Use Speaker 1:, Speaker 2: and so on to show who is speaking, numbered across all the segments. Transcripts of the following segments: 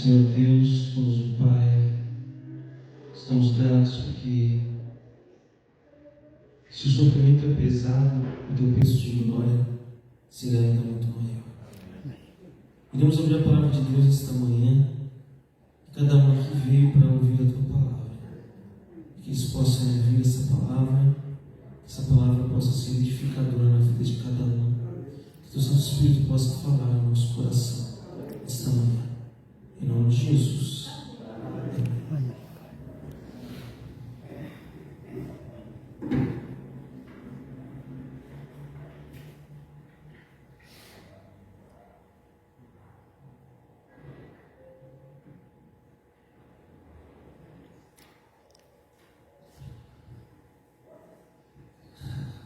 Speaker 1: Senhor Deus, poderoso Pai, estamos gratos porque se o sofrimento é pesado, o teu peso de glória será ainda muito maior. Iremos ouvir a palavra de Deus esta manhã, cada um aqui veio para ouvir a tua palavra, que eles possam ouvir essa palavra possa ser edificadora na vida de cada um, que o teu Santo Espírito possa falar no nosso coração esta manhã. Em nome de Jesus.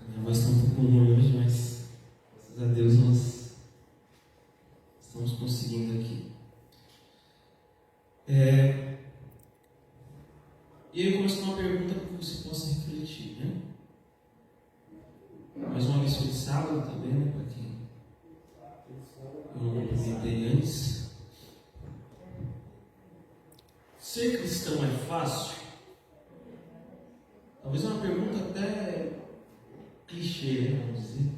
Speaker 1: Minha voz está um pouco ruim hoje, mas graças a Deus nós estamos conseguindo aqui. E aí eu começo com uma pergunta para que você possa refletir, né? Mais uma vez foi sábado também, né? Para quem eu não apresentei antes. Ser cristão é fácil? Talvez é uma pergunta até clichê, né? Vamos dizer.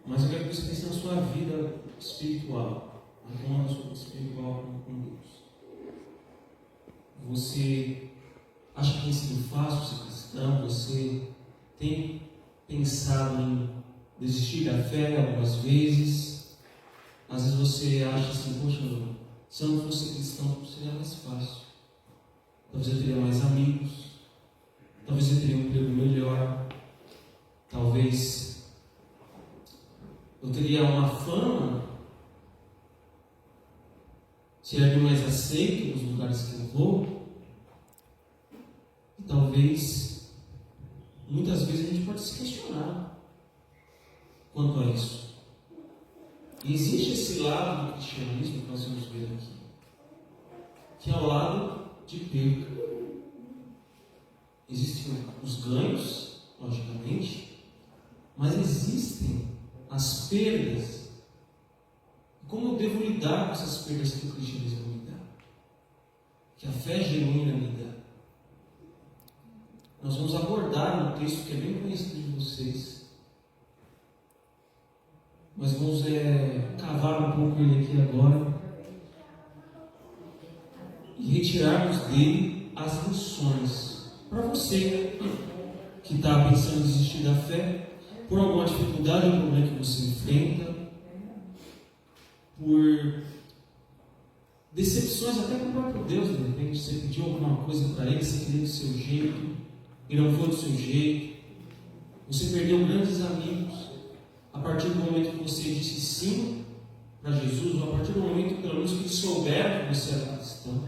Speaker 1: Mas eu quero que você pense na sua vida espiritual, na sua vida espiritual com Deus. Você acha que tem sido fácil ser cristão? Você tem pensado em desistir da fé algumas vezes? Às vezes você acha assim, poxa, se eu não fosse cristão seria mais fácil. Talvez eu teria mais amigos, talvez eu teria um emprego melhor, talvez eu teria uma fama, seria mais aceito nos lugares que eu vou. E talvez, muitas vezes a gente pode se questionar quanto a isso. E existe esse lado do cristianismo que nós vamos ver aqui, que é o lado de perca. Existem os ganhos, logicamente, mas existem as perdas. Como eu devo lidar com essas perdas que o cristianismo me dá? Que a fé genuína me dá? Nós vamos abordar um texto que é bem conhecido de vocês, Mas vamos cavar um pouco ele aqui agora e retirarmos dele as lições. Para você que está pensando em desistir da fé, por alguma dificuldade ou problema que você enfrenta, por decepções até com o próprio Deus, de repente você pediu alguma coisa para Ele, você queria do seu jeito e não foi do seu jeito, você perdeu grandes amigos a partir do momento que você disse sim para Jesus, ou a partir do momento pelo menos que eles souberam que você era cristão.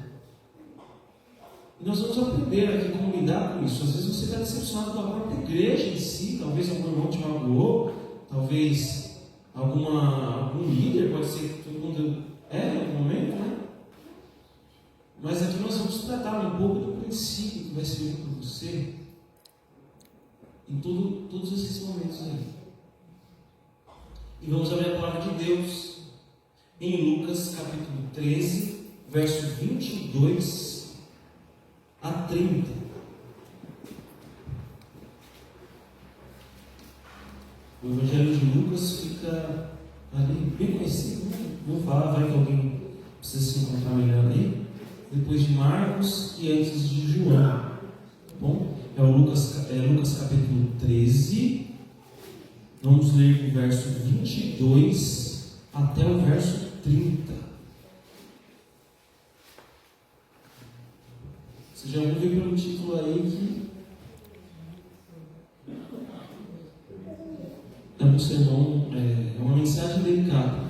Speaker 1: E nós vamos aprender aqui como lidar com isso. Às vezes você está decepcionado com a própria igreja em si, talvez algum irmão te magoou, talvez algum líder, pode ser que todo mundo em algum momento, né? Mas aqui nós vamos tratar um pouco do princípio que vai servir para você em todos esses momentos aí. E vamos abrir a palavra de Deus em Lucas capítulo 13, verso 22 a 30. O Evangelho de Lucas fica ali bem conhecido, né? Vou falar, vai que alguém precisa se encontrar melhor aí. Depois de Marcos e antes de João. Tá bom? É o Lucas capítulo 13. Vamos ler do verso 22 até o verso 30. Você já ouviu pelo título aí que é um sermão, é uma mensagem delicada.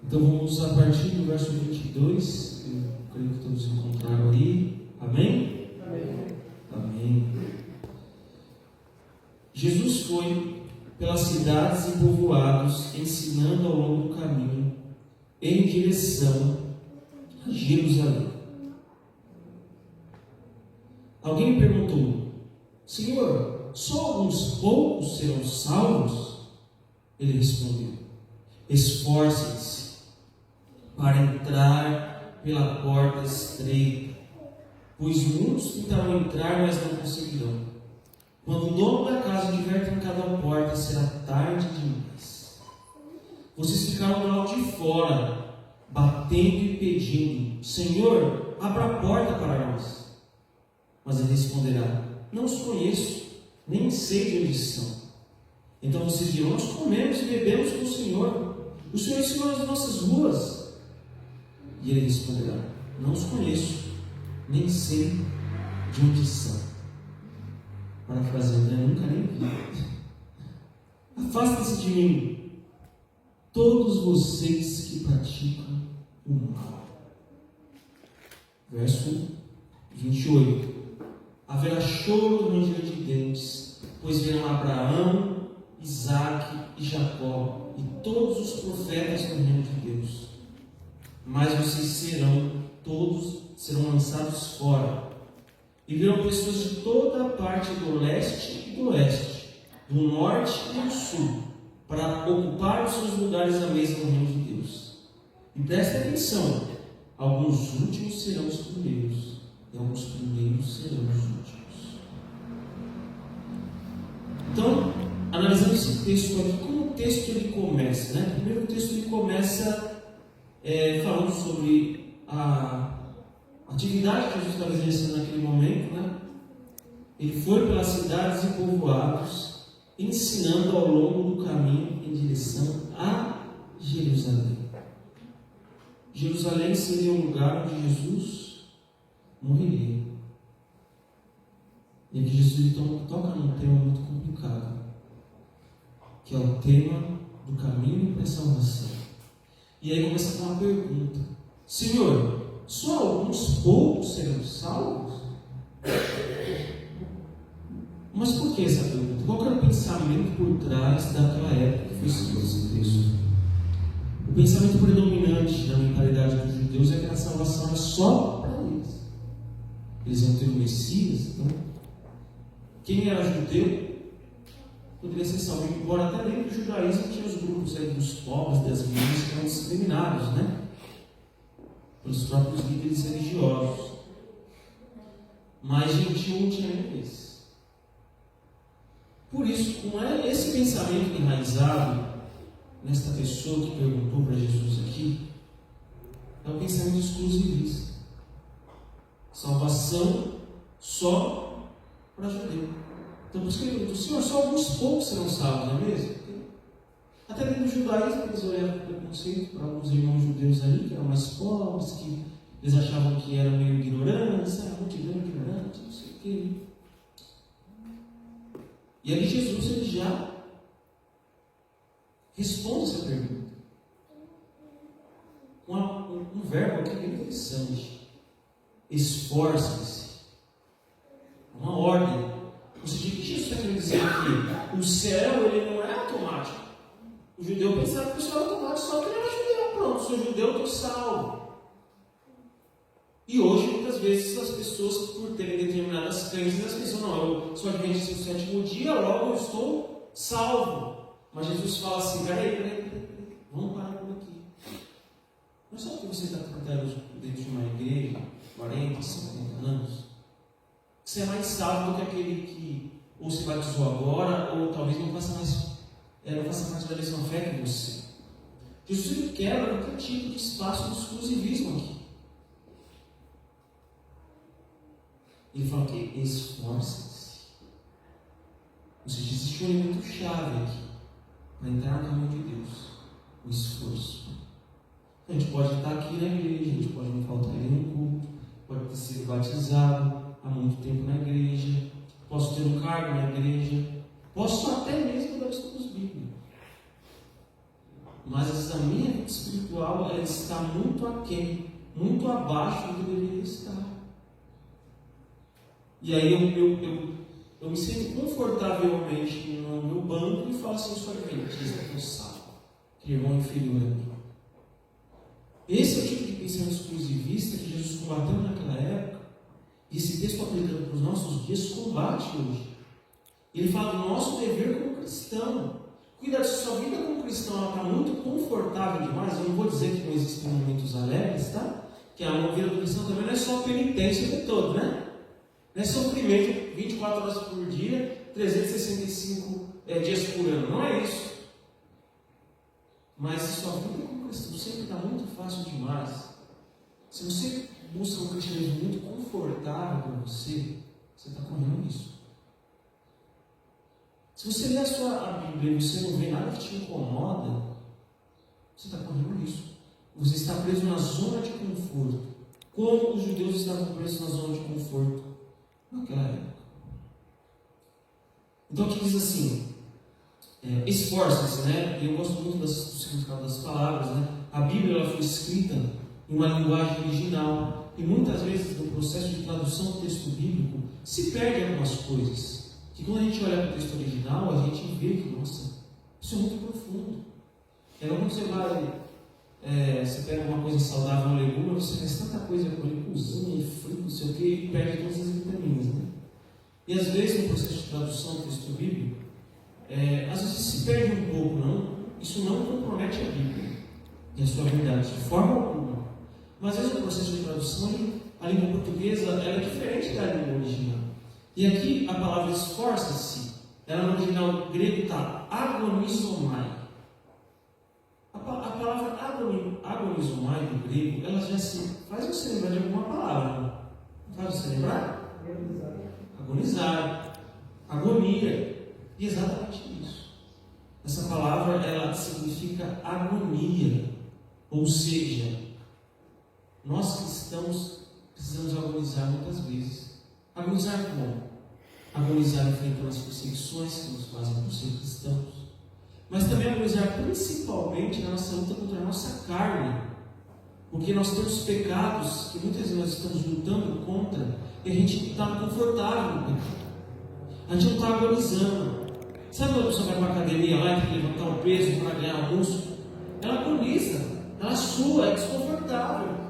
Speaker 1: Então vamos a partir do verso 22, eu creio que todos encontraram aí. Amém? Amém. Amém. Jesus foi pelas cidades e povoados, ensinando ao longo do caminho, em direção a Jerusalém. Alguém perguntou: Senhor, só alguns poucos serão salvos? Ele respondeu: esforcem-se para entrar pela porta estreita, pois muitos tentarão entrar, mas não conseguirão. Quando o dono da casa tiver trancado a porta, será tarde demais. Vocês ficaram do lado de fora, batendo e pedindo: Senhor, abra a porta para nós. Mas ele responderá: não os conheço, nem sei de onde são. Então vocês dirão: nós comemos e bebemos com o Senhor. O Senhor ensinou as nossas ruas. E ele responderá: não os conheço, nem sei de onde são. Parafraseando, eu nunca nem vi. Afastem-se de mim, todos vocês que praticam o mal. Verso 28. Haverá choro e ranger de dentes, pois verão Abraão, Isaque e Jacó e todos os profetas no reino de Deus. Mas vocês todos serão lançados fora, e virão pessoas de toda a parte do leste e do oeste, do norte e do sul, para ocupar os seus lugares à mesa no reino de Deus. E prestem atenção: alguns últimos serão os primeiros, e alguns primeiros serão os últimos. Então, analisando esse texto aqui, como o texto ele começa, né? Primeiro, o texto ele começa falando sobre a atividade que Jesus estava exercendo naquele momento, né? Ele foi pelas cidades e povoados, ensinando ao longo do caminho em direção a Jerusalém. Jerusalém seria o lugar onde Jesus morreria. E aqui Jesus toca num tema muito complicado, que é o tema do caminho para a salvação. E aí começa com uma pergunta: Senhor, só alguns poucos serão salvos? Mas por que essa pergunta? Qual era o pensamento por trás daquela época que foi escrito esse texto? O pensamento predominante na mentalidade dos judeus é que a salvação era só para eles. Eles iam ter o Messias, então quem era judeu poderia ser salvo, embora até dentro do judaísmo tinha os grupos aí dos pobres, das meninas que eram discriminados, né? Pelos próprios líderes religiosos. Mas gentil não tinha nenhum desses. Por isso, com esse pensamento enraizado nesta pessoa que perguntou para Jesus aqui, é o pensamento exclusivista. Salvação só para judeu. Então, por isso que ele perguntou: Senhor, só alguns poucos serão salvos, não é mesmo? Até dentro do judaísmo, eles olharam com preconceito para alguns irmãos judeus ali, que eram mais pobres, que eles achavam que eram meio ignorantes, a multidão ignorante, não sei o quê. E ali Jesus ele já responde essa pergunta com um verbo aqui bem interessante: esforcem-se. Uma ordem. Ou seja, o que Jesus está querendo dizer aqui? O céu ele não é automático. O judeu pensava que o céu era automático, só que ele era judeu. Pronto, sou judeu, estou salvo. E hoje, muitas vezes, as pessoas, por terem determinadas crenças, as pessoas: não, eu sou adventista do sétimo dia, logo eu estou salvo. Mas Jesus fala assim: peraí, vamos parar por aqui. Não é só porque você está tratando dentro de uma igreja, 40, 50 anos, que você é mais salvo do que aquele que ou se batizou agora, ou talvez não faça parte da mesma fé que você. Jesus ele quebra qualquer tipo de espaço de exclusivismo aqui. Ele fala que esforcem-se. Ou seja, existe um elemento chave aqui para entrar no caminho de Deus: o esforço. A gente pode estar aqui na igreja, a gente pode não faltar ir no culto, pode ter sido batizado há muito tempo na igreja, posso ter um cargo na igreja, posso até mesmo dar estudos bíblicos. Mas a minha vida espiritual ela está muito aquém, muito abaixo do que deveria estar. E aí eu me sinto confortavelmente no meu banco e falo assim: eu sou adventista, eu salvo, que irmão inferior a mim. Esse é o tipo de pensamento exclusivista que Jesus combateu naquela época, e esse texto aplicando para os nossos dias combate hoje. Ele fala do nosso dever como cristão. Cuidado, se sua vida como cristão está muito confortável demais, eu não vou dizer que não existem momentos alegres, tá? Que a vida do cristão também não é só penitência o tempo todo, né? Não é sofrimento 24 horas por dia, 365 dias por ano, não é isso. Mas se sua vida como cristão sempre está muito fácil demais, se você busca um cristianismo muito confortável para você, você está correndo risco. Se você lê a Bíblia e você não vê nada que te incomoda, você está correndo risco. Você está preso na zona de conforto, como os judeus estavam presos na zona de conforto naquela época. Então aqui diz assim: esforça-se, né? E eu gosto muito do significado das palavras, né? A Bíblia ela foi escrita em uma linguagem original, e muitas vezes no processo de tradução do texto bíblico se perde algumas coisas. Que quando a gente olha para o texto original, a gente vê que, nossa, isso é muito profundo. É quando você vai, você pega uma coisa saudável, um legume, você faz tanta coisa com ele, cozinha, frito, não sei o que, e perde todas as vitaminas, né? E às vezes no processo de tradução do texto bíblico, às vezes se perde um pouco, não? Isso não compromete a Bíblia e a sua verdade, de forma alguma. Mas às vezes no processo de tradução, a língua portuguesa ela é diferente da língua original. E aqui a palavra esforça-se, ela no original grego está agonizomai. A palavra agonizomai do grego, ela já faz você lembrar de alguma palavra. Faz você lembrar? Agonizar, agonia. E exatamente isso. Essa palavra ela significa agonia. Ou seja, nós cristãos precisamos agonizar muitas vezes. Agonizar como? Agonizar enfrentando as perseguições que nos fazem por ser cristãos, mas também agonizar principalmente na nossa luta contra a nossa carne, porque nós temos pecados que muitas vezes nós estamos lutando contra e a gente está confortável no pecado, a gente não está agonizando. Sabe quando a pessoa vai para a academia lá e tem que levantar o peso para ganhar músculo? Ela agoniza, ela sua, é desconfortável.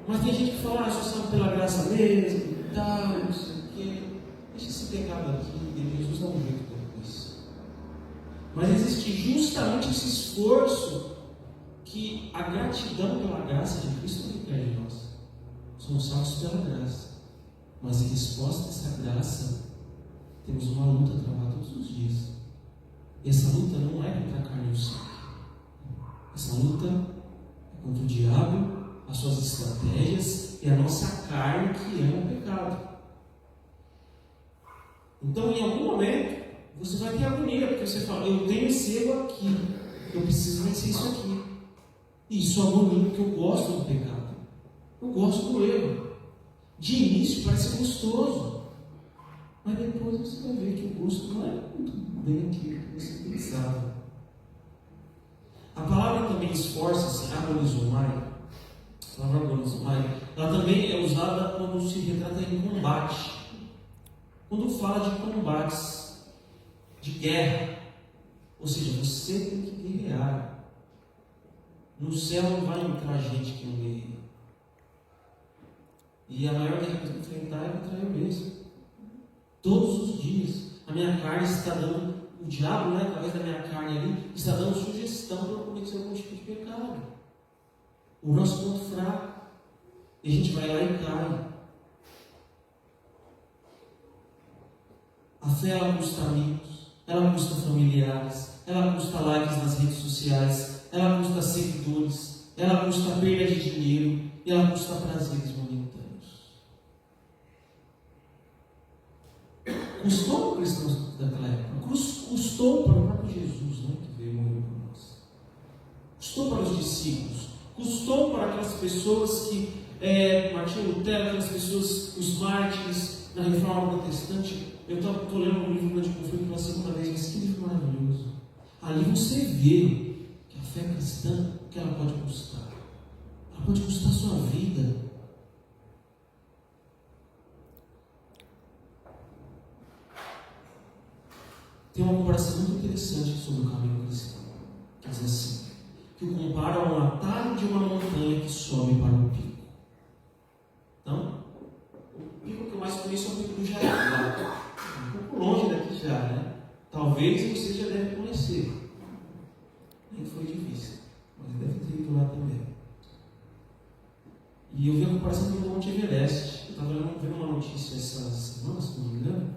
Speaker 1: Mas tem gente que fala: só salvo pela graça mesmo, e tal, não sei o quê. Deixa esse pecado aqui, e Jesus dá um jeito depois. Mas existe justamente esse esforço que a gratidão pela graça de Cristo requer de nós. Somos salvos pela graça, mas em resposta a essa graça, temos uma luta E essa luta não é contra a carne e o sangue. Essa luta é contra o diabo, as suas estratégias e a nossa carne que ama o pecado. Então, em algum momento, você vai ter agonia, porque você fala, eu tenho esse erro aqui, eu preciso vencer isso aqui. E isso é agonia, porque eu gosto do pecado. Eu gosto do erro. De início parece gostoso, mas depois você vai ver que o gosto não é muito bem aquilo que você pensava. A palavra também esforça-se, agonizomai. A palavra agonizomai, ela também é usada quando se retrata em combate. Quando fala de combates, de guerra, ou seja, você tem que guerrear. No céu não vai entrar gente que não guerreia. E a maior guerra que eu enfrentar é contra eu mesmo. Todos os dias, a minha carne está dando, o diabo, através da minha carne ali, está dando sugestão para eu cometer algum tipo de pecado. O nosso ponto fraco. E a gente vai lá e cai. A fé, ela custa amigos, ela custa familiares, ela custa likes nas redes sociais, ela custa seguidores, ela custa perda de dinheiro e ela custa prazeres momentâneos. Custou para os cristãos daquela época, custou para o próprio Jesus, que veio morrer por nós. Custou para os discípulos, custou para aquelas pessoas que, Martinho Lutero, aquelas pessoas, os mártires na Reforma Protestante. Eu estou lendo um livro de conflito pela segunda vez, mas que livro maravilhoso. Ali você vê que a fé cristã, o que ela pode custar? Ela pode custar a sua vida. Tem uma comparação muito interessante sobre o caminho cristão. Quer dizer assim, que o compara a um atalho de uma montanha que sobe para um pico. Então, o pico que eu mais conheço é o pico do Jaraguá. Um pouco longe daqui já, Talvez você já deve conhecer. Nem foi difícil, mas deve ter ido lá também. E eu vi a comparação com o Monte Everest. Eu estava vendo uma notícia essa semana, se não me engano,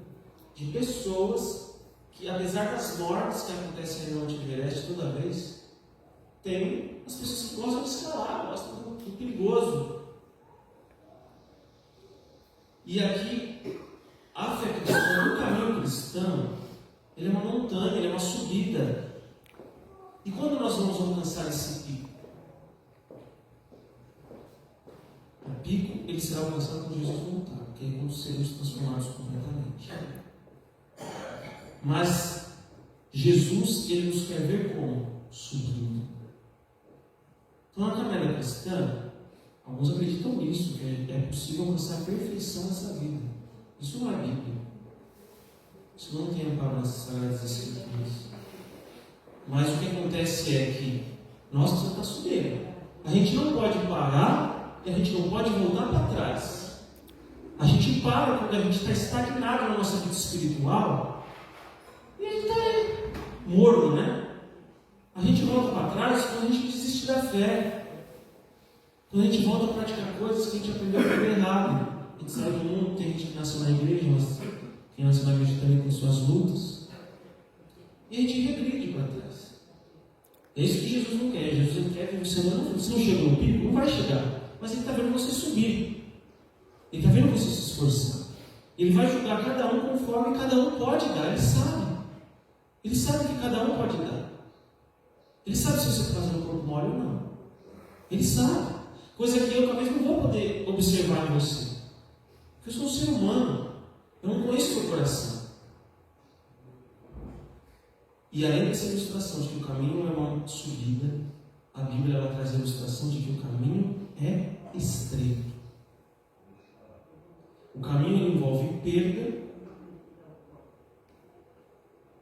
Speaker 1: de pessoas que, apesar das mortes que acontecem aí no Monte Everest toda vez, tem as pessoas que gostam de escalar, gostam do perigoso. E aqui, a fé cristã, o caminho cristão, ele é uma montanha, ele é uma subida. E quando nós vamos alcançar esse pico? O pico, ele será alcançado quando Jesus voltar, porque é quando seremos transformados completamente. Mas Jesus, ele nos quer ver como? Subindo. Então, na caminhada cristã, alguns acreditam nisso, que é possível alcançar a perfeição nessa vida. Isso não é Bíblia. Isso não tem amparo nas Sagradas Escrituras. Mas o que acontece é que nós precisamos estar subindo. A gente não pode parar e a gente não pode voltar para trás. A gente para quando a gente está estagnado na nossa vida espiritual e a gente está aí, morno, A gente volta para trás quando a gente desiste da fé. Quando a gente volta a praticar coisas que a gente aprendeu a fazer errado. A gente sai do mundo, tem gente que nasceu na igreja, mas quem nasceu na igreja também tem suas lutas. E a gente regride para trás. É isso que Jesus não quer. Jesus ele quer que você não chegou no pico, não vai chegar. Mas ele está vendo você subir. Ele está vendo você se esforçar. Ele vai julgar cada um conforme cada um pode dar. Ele sabe. Ele sabe que cada um pode dar. Ele sabe se você está fazendo o corpo mole ou não. Ele sabe. Coisa que eu talvez não vou poder observar em você. Porque eu sou um ser humano. Eu não conheço o seu coração. E além dessa ilustração de que o caminho é uma subida, a Bíblia ela traz a ilustração de que o caminho é estreito. O caminho envolve perda,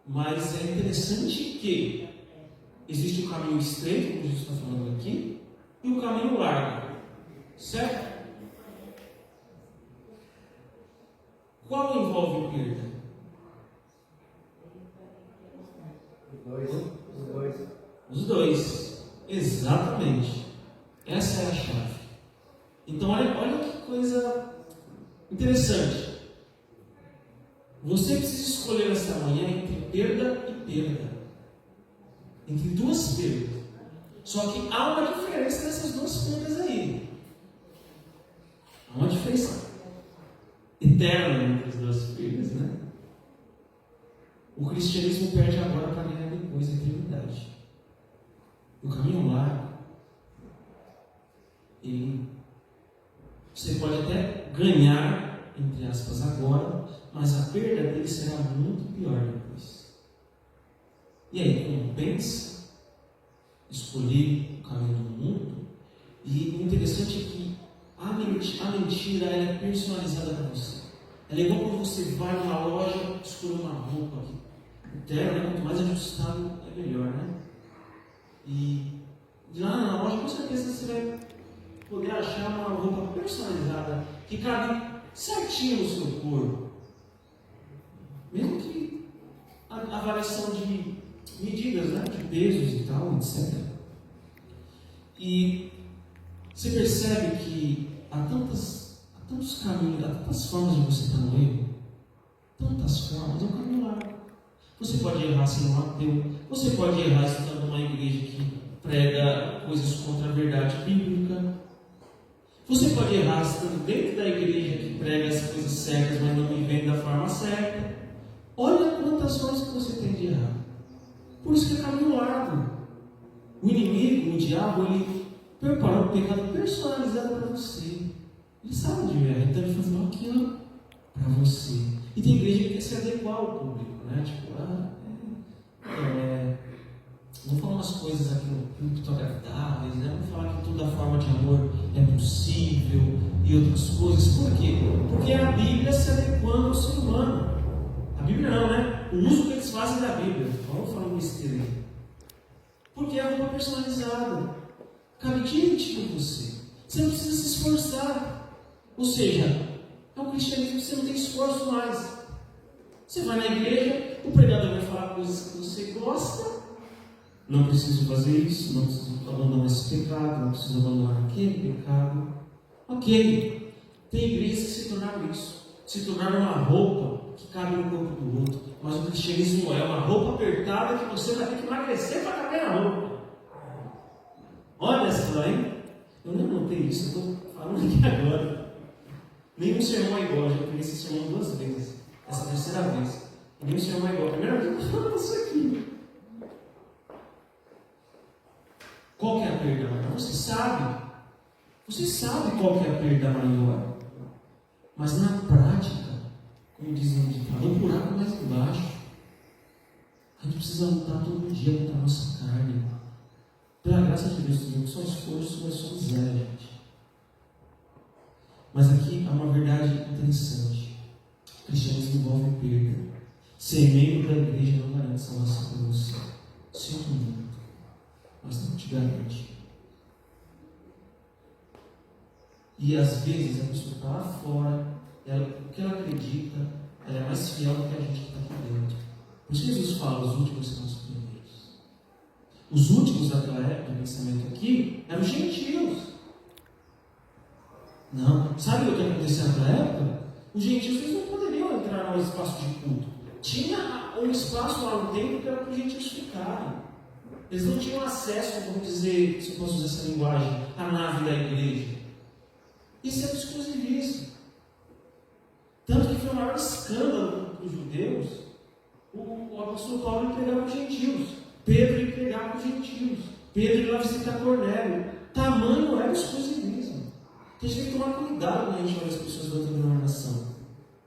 Speaker 1: mas é interessante que existe o caminho estreito, como Jesus está falando aqui, e o caminho largo. Certo? Qual envolve perda? Os dois. Exatamente. Essa é a chave. Então, olha que coisa interessante. Você precisa escolher esta manhã entre perda e perda. entre duas perdas. Só que há uma diferença nessas duas perdas aí. Há uma diferença eterna entre as duas perdas, né? O cristianismo perde agora para ganhar depois a eternidade. O caminho largo, você pode até ganhar, entre aspas, agora, mas a perda dele será muito pior depois. E aí, compensa escolher o caminho do mundo? E o interessante é que a mentira ela é personalizada para você. Ela é igual quando você vai numa loja escolher uma roupa aqui. O terno, quanto mais ajustado, é melhor, né? E lá na loja, com certeza você vai poder achar uma roupa personalizada que cabe certinho no seu corpo. Mesmo que a variação de medidas, né? De pesos e tal, etc. E você percebe que há tantos caminhos, há tantas formas de você estar no erro. Tantas formas, é um caminho largo. Você pode errar sendo um ateu. Você pode errar estando numa igreja que prega coisas contra a verdade bíblica. Você pode errar estando dentro da igreja que prega as coisas certas, mas não vivendo da forma certa. Olha quantas formas que você tem de errar. Por isso que é caminho largo. O inimigo, o diabo, ele preparou um pecado personalizado para você. Ele sabe onde é, então ele faz aquilo para você. E tem igreja que quer se adequar ao público, né? Tipo, vamos falar umas coisas aqui no púlpito agradáveis, né? Vamos falar que toda forma de amor é possível e outras coisas. Por quê? Porque é a Bíblia se adequando ao ser humano. A Bíblia não, né? O uso que eles fazem da Bíblia. Vamos falar besteira aí. Porque é uma personalizada. Cabe direitinho em você. Você não precisa se esforçar. Ou seja, é um cristianismo que você não tem esforço mais. Você vai na igreja, o pregador vai falar coisas que você gosta. Não preciso fazer isso, não preciso abandonar esse pecado, não preciso abandonar aquele pecado. Ok. Tem igrejas que se tornaram isso. Se tornaram uma roupa que cabe no corpo do outro. Mas o cristianismo é uma roupa apertada que você vai ter que emagrecer para caber na roupa. Olha essa aí. Eu não notei isso, eu estou falando aqui agora. Nenhum sermão é igual, eu já peguei esse sermão 2 vezes. Essa é a terceira vez. Nenhum sermão é igual. A primeira vez eu estou falando isso aqui. Qual que é a perda maior? Você sabe. Você sabe qual que é a perda maior. Mas na prática, como diz o ditado, o buraco mais embaixo. A gente precisa lutar todo dia contra a nossa carne. Pela graça de Deus, que só esforço, nós somos zero, gente. Mas aqui há uma verdade interessante. O cristianismo envolve perda. Ser membro da igreja não garante salvação para você. Sinto muito, mas não te garante. E às vezes a pessoa está lá fora, o que ela acredita, ela é mais fiel do que a gente que está aqui dentro. Por isso que Jesus fala: os últimos serão os primeiros. Os últimos daquela época, do pensamento aqui, eram os gentios. Não. Sabe o que aconteceu naquela época? Os gentios eles não poderiam entrar no espaço de culto. Tinha um espaço lá no templo que era para os gentios ficarem. Eles não tinham acesso, vamos dizer, se eu posso usar essa linguagem, à nave da igreja. Isso é exclusivismo. Tanto que foi o maior escândalo para os judeus. O apóstolo Paulo ia pregar para os gentios. Pedro ia pregar para os gentios. Pedro ia lá visitar Cornélio. Tamanho era o exclusivismo. A gente tem que tomar cuidado quando a gente olha as pessoas da outra denominação.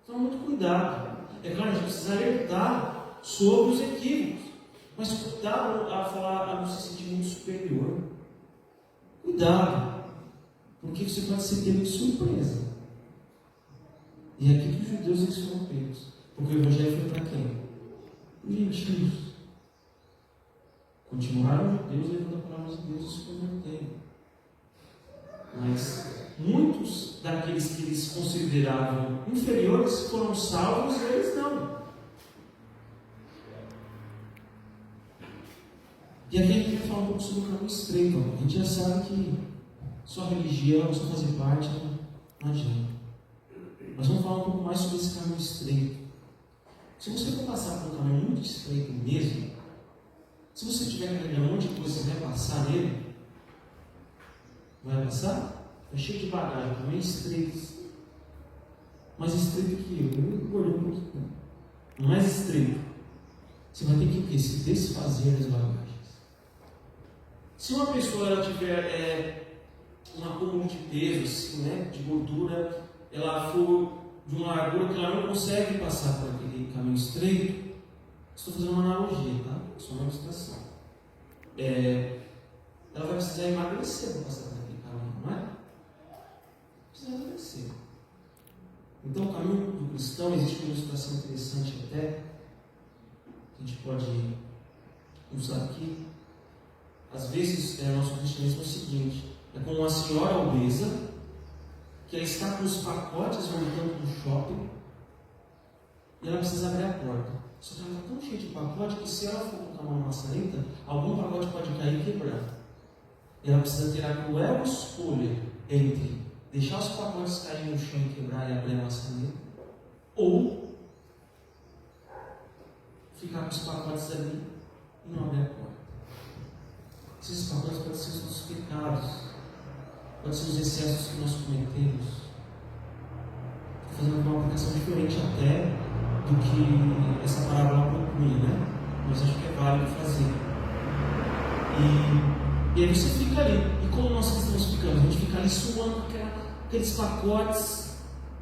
Speaker 1: Toma muito cuidado. É claro, a gente precisa alertar sobre os equívocos. Mas cuidado a falar, a não se sentir muito superior. Cuidado. Porque você pode ser pego de surpresa. E é aqui que os judeus eles foram pegos. Porque o evangelho foi para quem? Os gentios. Continuaram judeus levando a palavra de Deus e se convertendo. Mas muitos daqueles que eles consideravam inferiores foram salvos e eles não. E aqui a gente vai falar um pouco sobre o caminho estreito. A gente já sabe que só religião, só fazer parte não adianta. Mas vamos falar um pouco mais sobre esse caminho estreito. Se você for passar por um caminho muito estreito mesmo, Se você tiver que carregar um monte de coisa, você vai passar nele? Vai passar? É cheio de bagagem, tá meio estreito. Mais estreito que eu engordei um pouquinho. Mais estreito. Você vai ter que o quê? Se desfazer das bagagens. Se uma pessoa ela tiver um acúmulo de peso, assim, né, de gordura, ela for de uma largura que ela não consegue passar por aquele caminho estreito, estou fazendo uma analogia, tá? Só uma ilustração. Ela vai precisar emagrecer para passar por aquele caminho, não é? Precisa emagrecer. Então, o caminho do cristão, existe uma ilustração interessante até, que a gente pode usar aqui. Às vezes, nosso cristianismo é o seguinte: é como uma senhora obesa, que ela está com os pacotes voltando do shopping, e ela precisa abrir a porta. Só que ela está tão cheia de pacote que se ela for colocar uma maçaneta, algum pacote pode cair e quebrar. E ela precisa ter a cruel escolha entre deixar os pacotes caírem no chão e quebrar e abrir a maçaneta, ou ficar com os pacotes ali e não abrir a porta. Esses pacotes podem ser os nossos pecados, podem ser os excessos que nós cometemos. Estou fazendo uma aplicação diferente até do que essa parábola propunha, né? Mas acho que é válido fazer. E aí você fica ali. E como nós estamos ficando? A gente fica ali suando aqueles pacotes,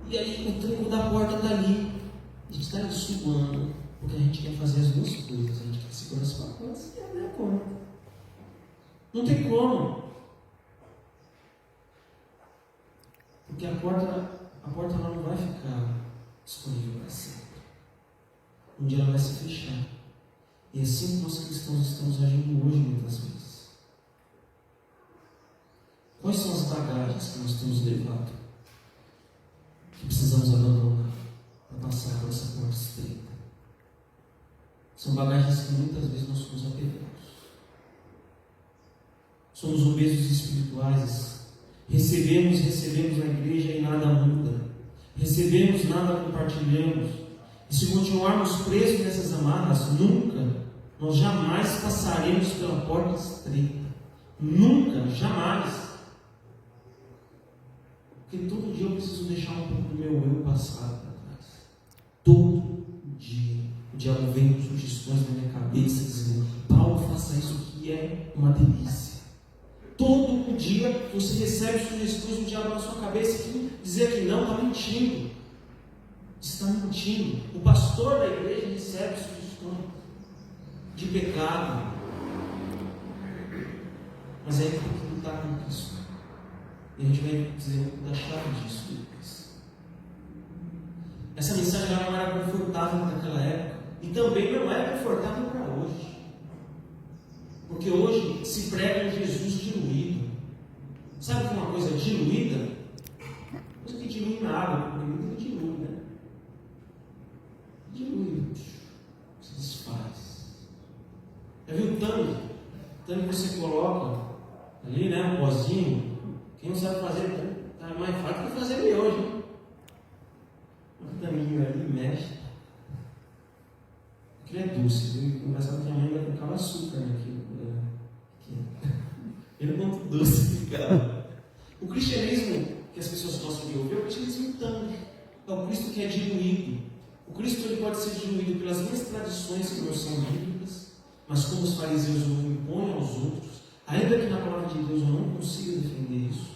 Speaker 1: e aí o tranco da porta está ali. A gente está ali suando, porque a gente quer fazer as duas coisas. A gente quer segurar os pacotes e abrir a porta. Não tem como. Porque a porta ela não vai ficar disponível para sempre. Um dia ela vai se fechar. E é assim que nós cristãos estamos agindo hoje, muitas vezes. Quais são as bagagens que nós temos levado, que precisamos abandonar para passar por essa porta estreita? São bagagens que muitas vezes nós somos apegados. Somos obesos espirituais. Recebemos na igreja e nada muda. Recebemos, nada compartilhamos. E se continuarmos presos nessas amarras, nós jamais passaremos pela porta estreita. Nunca, jamais. Porque todo dia eu preciso deixar um pouco do meu eu passado para trás. Todo dia. O diabo vem com sugestões na minha cabeça dizendo: Paulo, faça isso que é uma delícia. Todo dia você recebe sugestões do diabo na sua cabeça que dizer que não, está mentindo. Está mentindo. O pastor da igreja recebe sugestões de pecado. Mas aí tem que lutar com isso. E a gente vai dizer da chave disso depois. Essa mensagem não era confortável naquela época. E também não é confortável para hoje. Porque hoje se prega um Jesus diluído. Sabe que uma coisa diluída? Coisa que dilui na água, comprimido que dilui, né? Dilui, se desfaz. Já viu o tanque? O tanque que você coloca ali, né? Um pozinho. Quem não sabe fazer, tá mais fácil que fazer ele hoje, hein? Um taminho ali, mexe. Aquilo é doce, viu? Engraçado que a mãe ainda colocava açúcar naquilo. Ele é muito doce, cara. O cristianismo que as pessoas gostam de ouvir é o cristianismo tanque. É o Cristo que é diluído. O Cristo ele pode ser diluído pelas minhas tradições que não são bíblicas, mas como os fariseus o impõem aos outros, ainda que na palavra de Deus eu não consiga defender isso,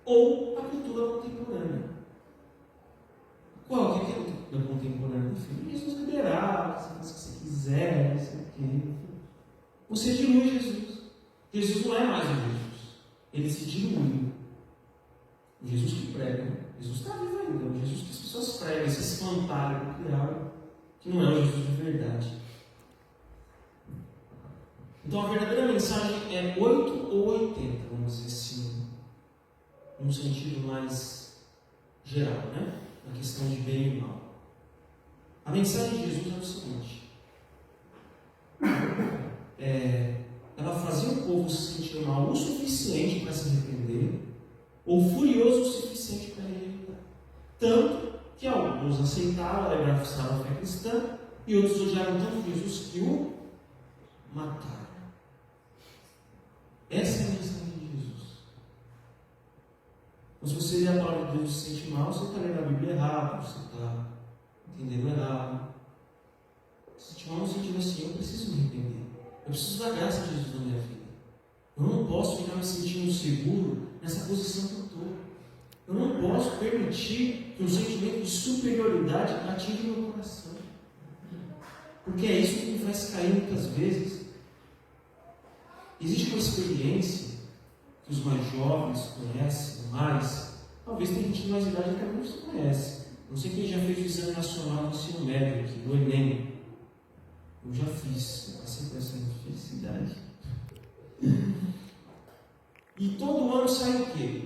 Speaker 1: ou a cultura contemporânea. Qual que é a cultura contemporânea? Jesus liberal, você faz o que você quiser, não sei o quê. Você dilui Jesus. Jesus não é mais o Jesus. Ele se diluiu. O Jesus que prega. Jesus está vivo ainda. O Jesus que as pessoas pregam, esse espantalho criado, que não é o Jesus de verdade. Então a verdadeira mensagem é 8 ou 80, vamos dizer assim, num sentido mais geral, né? Na questão de bem e mal. A mensagem de Jesus é o seguinte: ela fazia o povo se sentir mal o suficiente para se arrepender, ou furioso o suficiente para rejeitar. Tanto que alguns aceitaram, abraçaram a fé cristã, e outros odiaram tanto Jesus que o matar. Essa é a mensagem de Jesus. Então, se você lê a palavra de Deus e se sente mal, você está lendo a Bíblia errado, você está entendendo errado. Se sente mal no sentido assim, eu preciso me arrepender. Eu preciso da graça de Jesus na minha vida. Eu não posso ficar me sentindo seguro nessa posição que eu estou. Eu não posso permitir que um sentimento de superioridade atinja o meu coração. Porque é isso que me faz cair muitas vezes. Existe uma experiência que os mais jovens conhecem mais. Talvez tem gente de mais idade que até não se conhece. Não sei quem já fez o exame nacional do ensino médio aqui, o Enem. Eu já fiz, eu passei por essa felicidade. E todo ano sai o quê?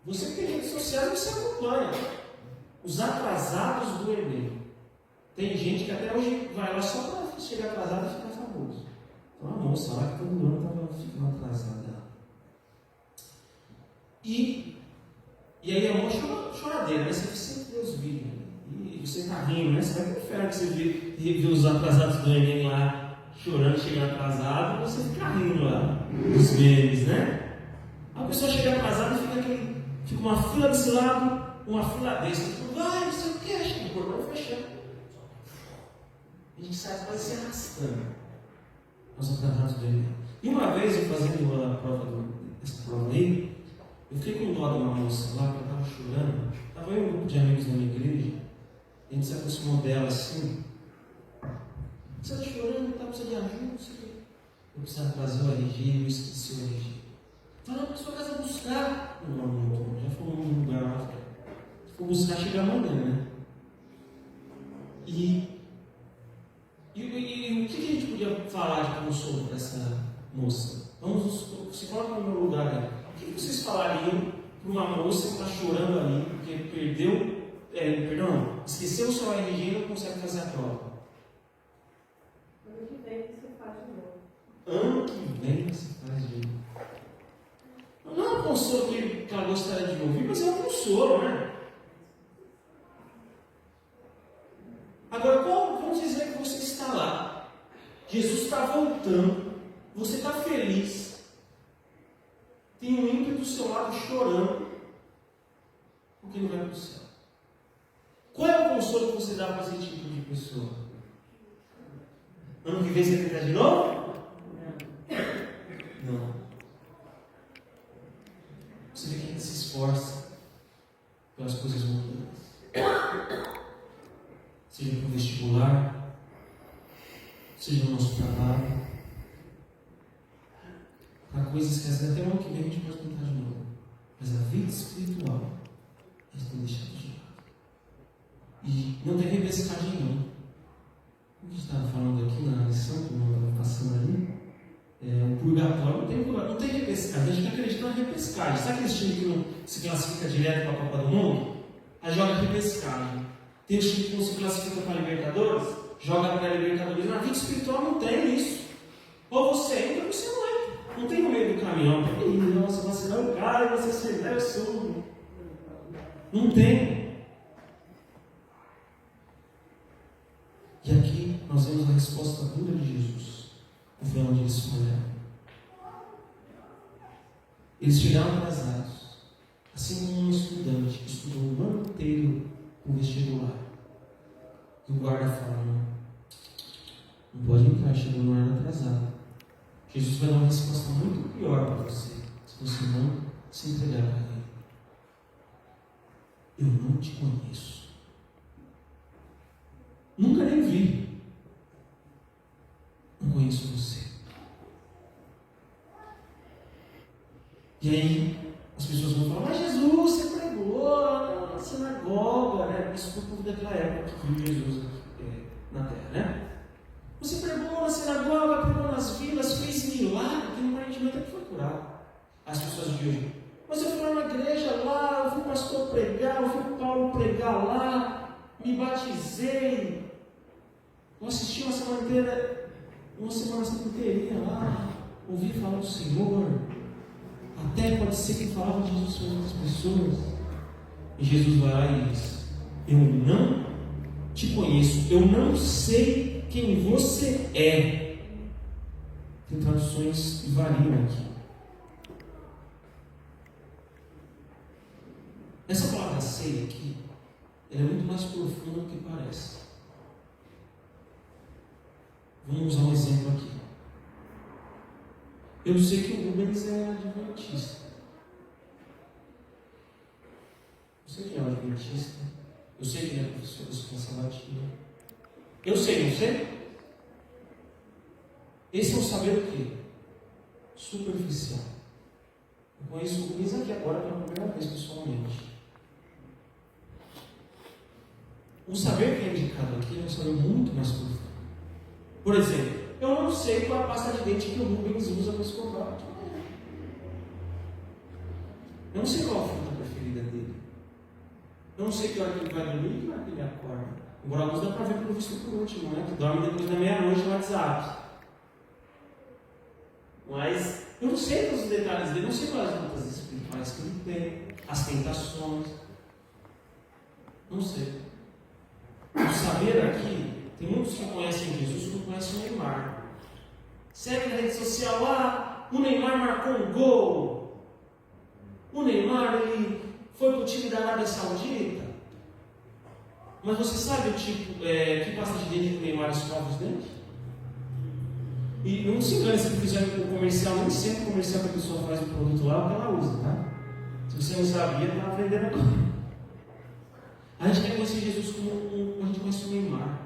Speaker 1: Você tem redes sociais, você acompanha os atrasados do Enem. Tem gente que até hoje vai lá só para chegar atrasado e ficar famoso. Então a moça lá que todo ano estava ficando atrasada. E aí a mão choradeira, né? Você sempre vê os vídeos. E você está rindo, né? Você vai pro inferno que você vê os atrasados do Enem lá chorando, chegando atrasado, e você fica rindo lá, os memes, né? A pessoa chega atrasada e fica uma fila desse lado, uma fila desse. Vai, não sei o que, chega o portão fechando. A gente sai quase se arrastando. Nós atrasados do Enem. E uma vez eu fazendo essa prova aí, eu fiquei com dó de uma moça lá que estava chorando. Estava eu e um grupo de amigos da minha igreja. A gente se aproximou dela assim. Você está chorando, está precisando de ajuda, não sei o quê. Eu precisava trazer o RG, eu esqueci o RG. Fala para sua casa buscar. Não, já foi um lugar lá. Se for buscar, chega amanhã, né? E o que a gente podia falar de consolo para essa moça? Se coloca no meu lugar aí. O que vocês falariam para uma moça que está chorando ali, porque esqueceu o seu RG e não consegue fazer a prova?
Speaker 2: Ano que vem você faz de novo.
Speaker 1: Ano que vem você faz de novo. Não é um consolo que ela gostaria de ouvir, mas é um consolo, né? Agora, vamos dizer que você está lá, Jesus está voltando, você está feliz, tem um ímpio do seu lado chorando, porque não vai para o céu. Qual é o consolo que você dá para esse tipo de pessoa? Ano que vem você tentar de novo? Não. Você vê que a gente se esforça pelas coisas mundanas. Seja para o vestibular, seja no nosso trabalho, para coisas que às vezes até o ano que vem a gente pode tentar de novo. Mas a vida espiritual, a gente tem deixado de lado. E não tem repescagem não. O que a gente estava falando aqui na lição, que não estava passando ali, o purgatório não tem repescagem. A gente não acredita na repescagem. Sabe aquele time que não se classifica direto para a Copa do Mundo? Aí joga repescagem. Tem o time que não se classifica para a Libertadores, joga para a Libertadores. Na vida espiritual não tem isso. Ou você entra ou você não entra. Não tem no meio do caminhão. Nossa, você não é o cara, você é o sul. Não tem. E aqui nós vemos a resposta dura de Jesus. O ver onde eles falharam. Eles chegaram atrasados. Assim como um estudante que estudou o ano inteiro o vestibular. E o guarda fala, não pode entrar, chegou no ano atrasado. Jesus vai dar uma resposta muito pior para você, se você não se entregar para Ele. Eu não te conheço. Nunca nem vi. Não conheço você. E aí, as pessoas vão falar, mas Jesus, você pregou na sinagoga, né? Isso foi o povo daquela época que viu Jesus na terra, né? Você pregou na sinagoga, pregou nas vilas, fez milagre, tem um aparentemente até que foi curado. As pessoas de hoje. Mas eu fui lá na igreja lá, eu fui o pastor pregar, eu fui o Paulo pregar lá, me batizei. Eu assisti uma semana inteirinha lá, ouvi falar do Senhor. Até pode ser que falava de Jesus para outras pessoas. E Jesus vai lá e diz: eu não te conheço, eu não sei quem você é. traduções que variam aqui. Essa palavra ceia aqui, ela é muito mais profunda do que parece. Vamos usar um exemplo aqui. Eu sei que o Rubens é adventista. Eu sei que ele é um adventista. Eu sei que ele é professor da escola sabatina. Eu sei, não sei? Esse é um saber o quê? Superficial. Eu conheço o Rubens aqui agora pela primeira vez pessoalmente. O saber que é indicado aqui é um saber muito mais profundo. Por exemplo, eu não sei qual é a pasta de dente que o Rubens usa para escovar. Eu não sei qual a fruta preferida dele. Eu não sei que hora que ele vai dormir e que hora que ele acorda. Embora alguns dá para ver pelo visto por último, né? Que dorme depois da meia-noite no WhatsApp. Mas eu não sei todos os detalhes dele, não sei quais as lutas espirituais que ele tem, as tentações. Não sei. O saber aqui, tem muitos que conhecem Jesus que não conhecem o Neymar. Segue na rede social, o Neymar marcou um gol. O Neymar, ele foi para o time da Arábia Saudita. Mas você sabe o tipo, que pasta de dente que o Neymar escova os dentes? E não se engane se fizer o comercial, nem sempre o comercial que a pessoa faz o produto lá, que ela usa, tá? Se você não sabia, está aprendendo agora. A gente quer conhecer Jesus como a gente conhece o Neymar.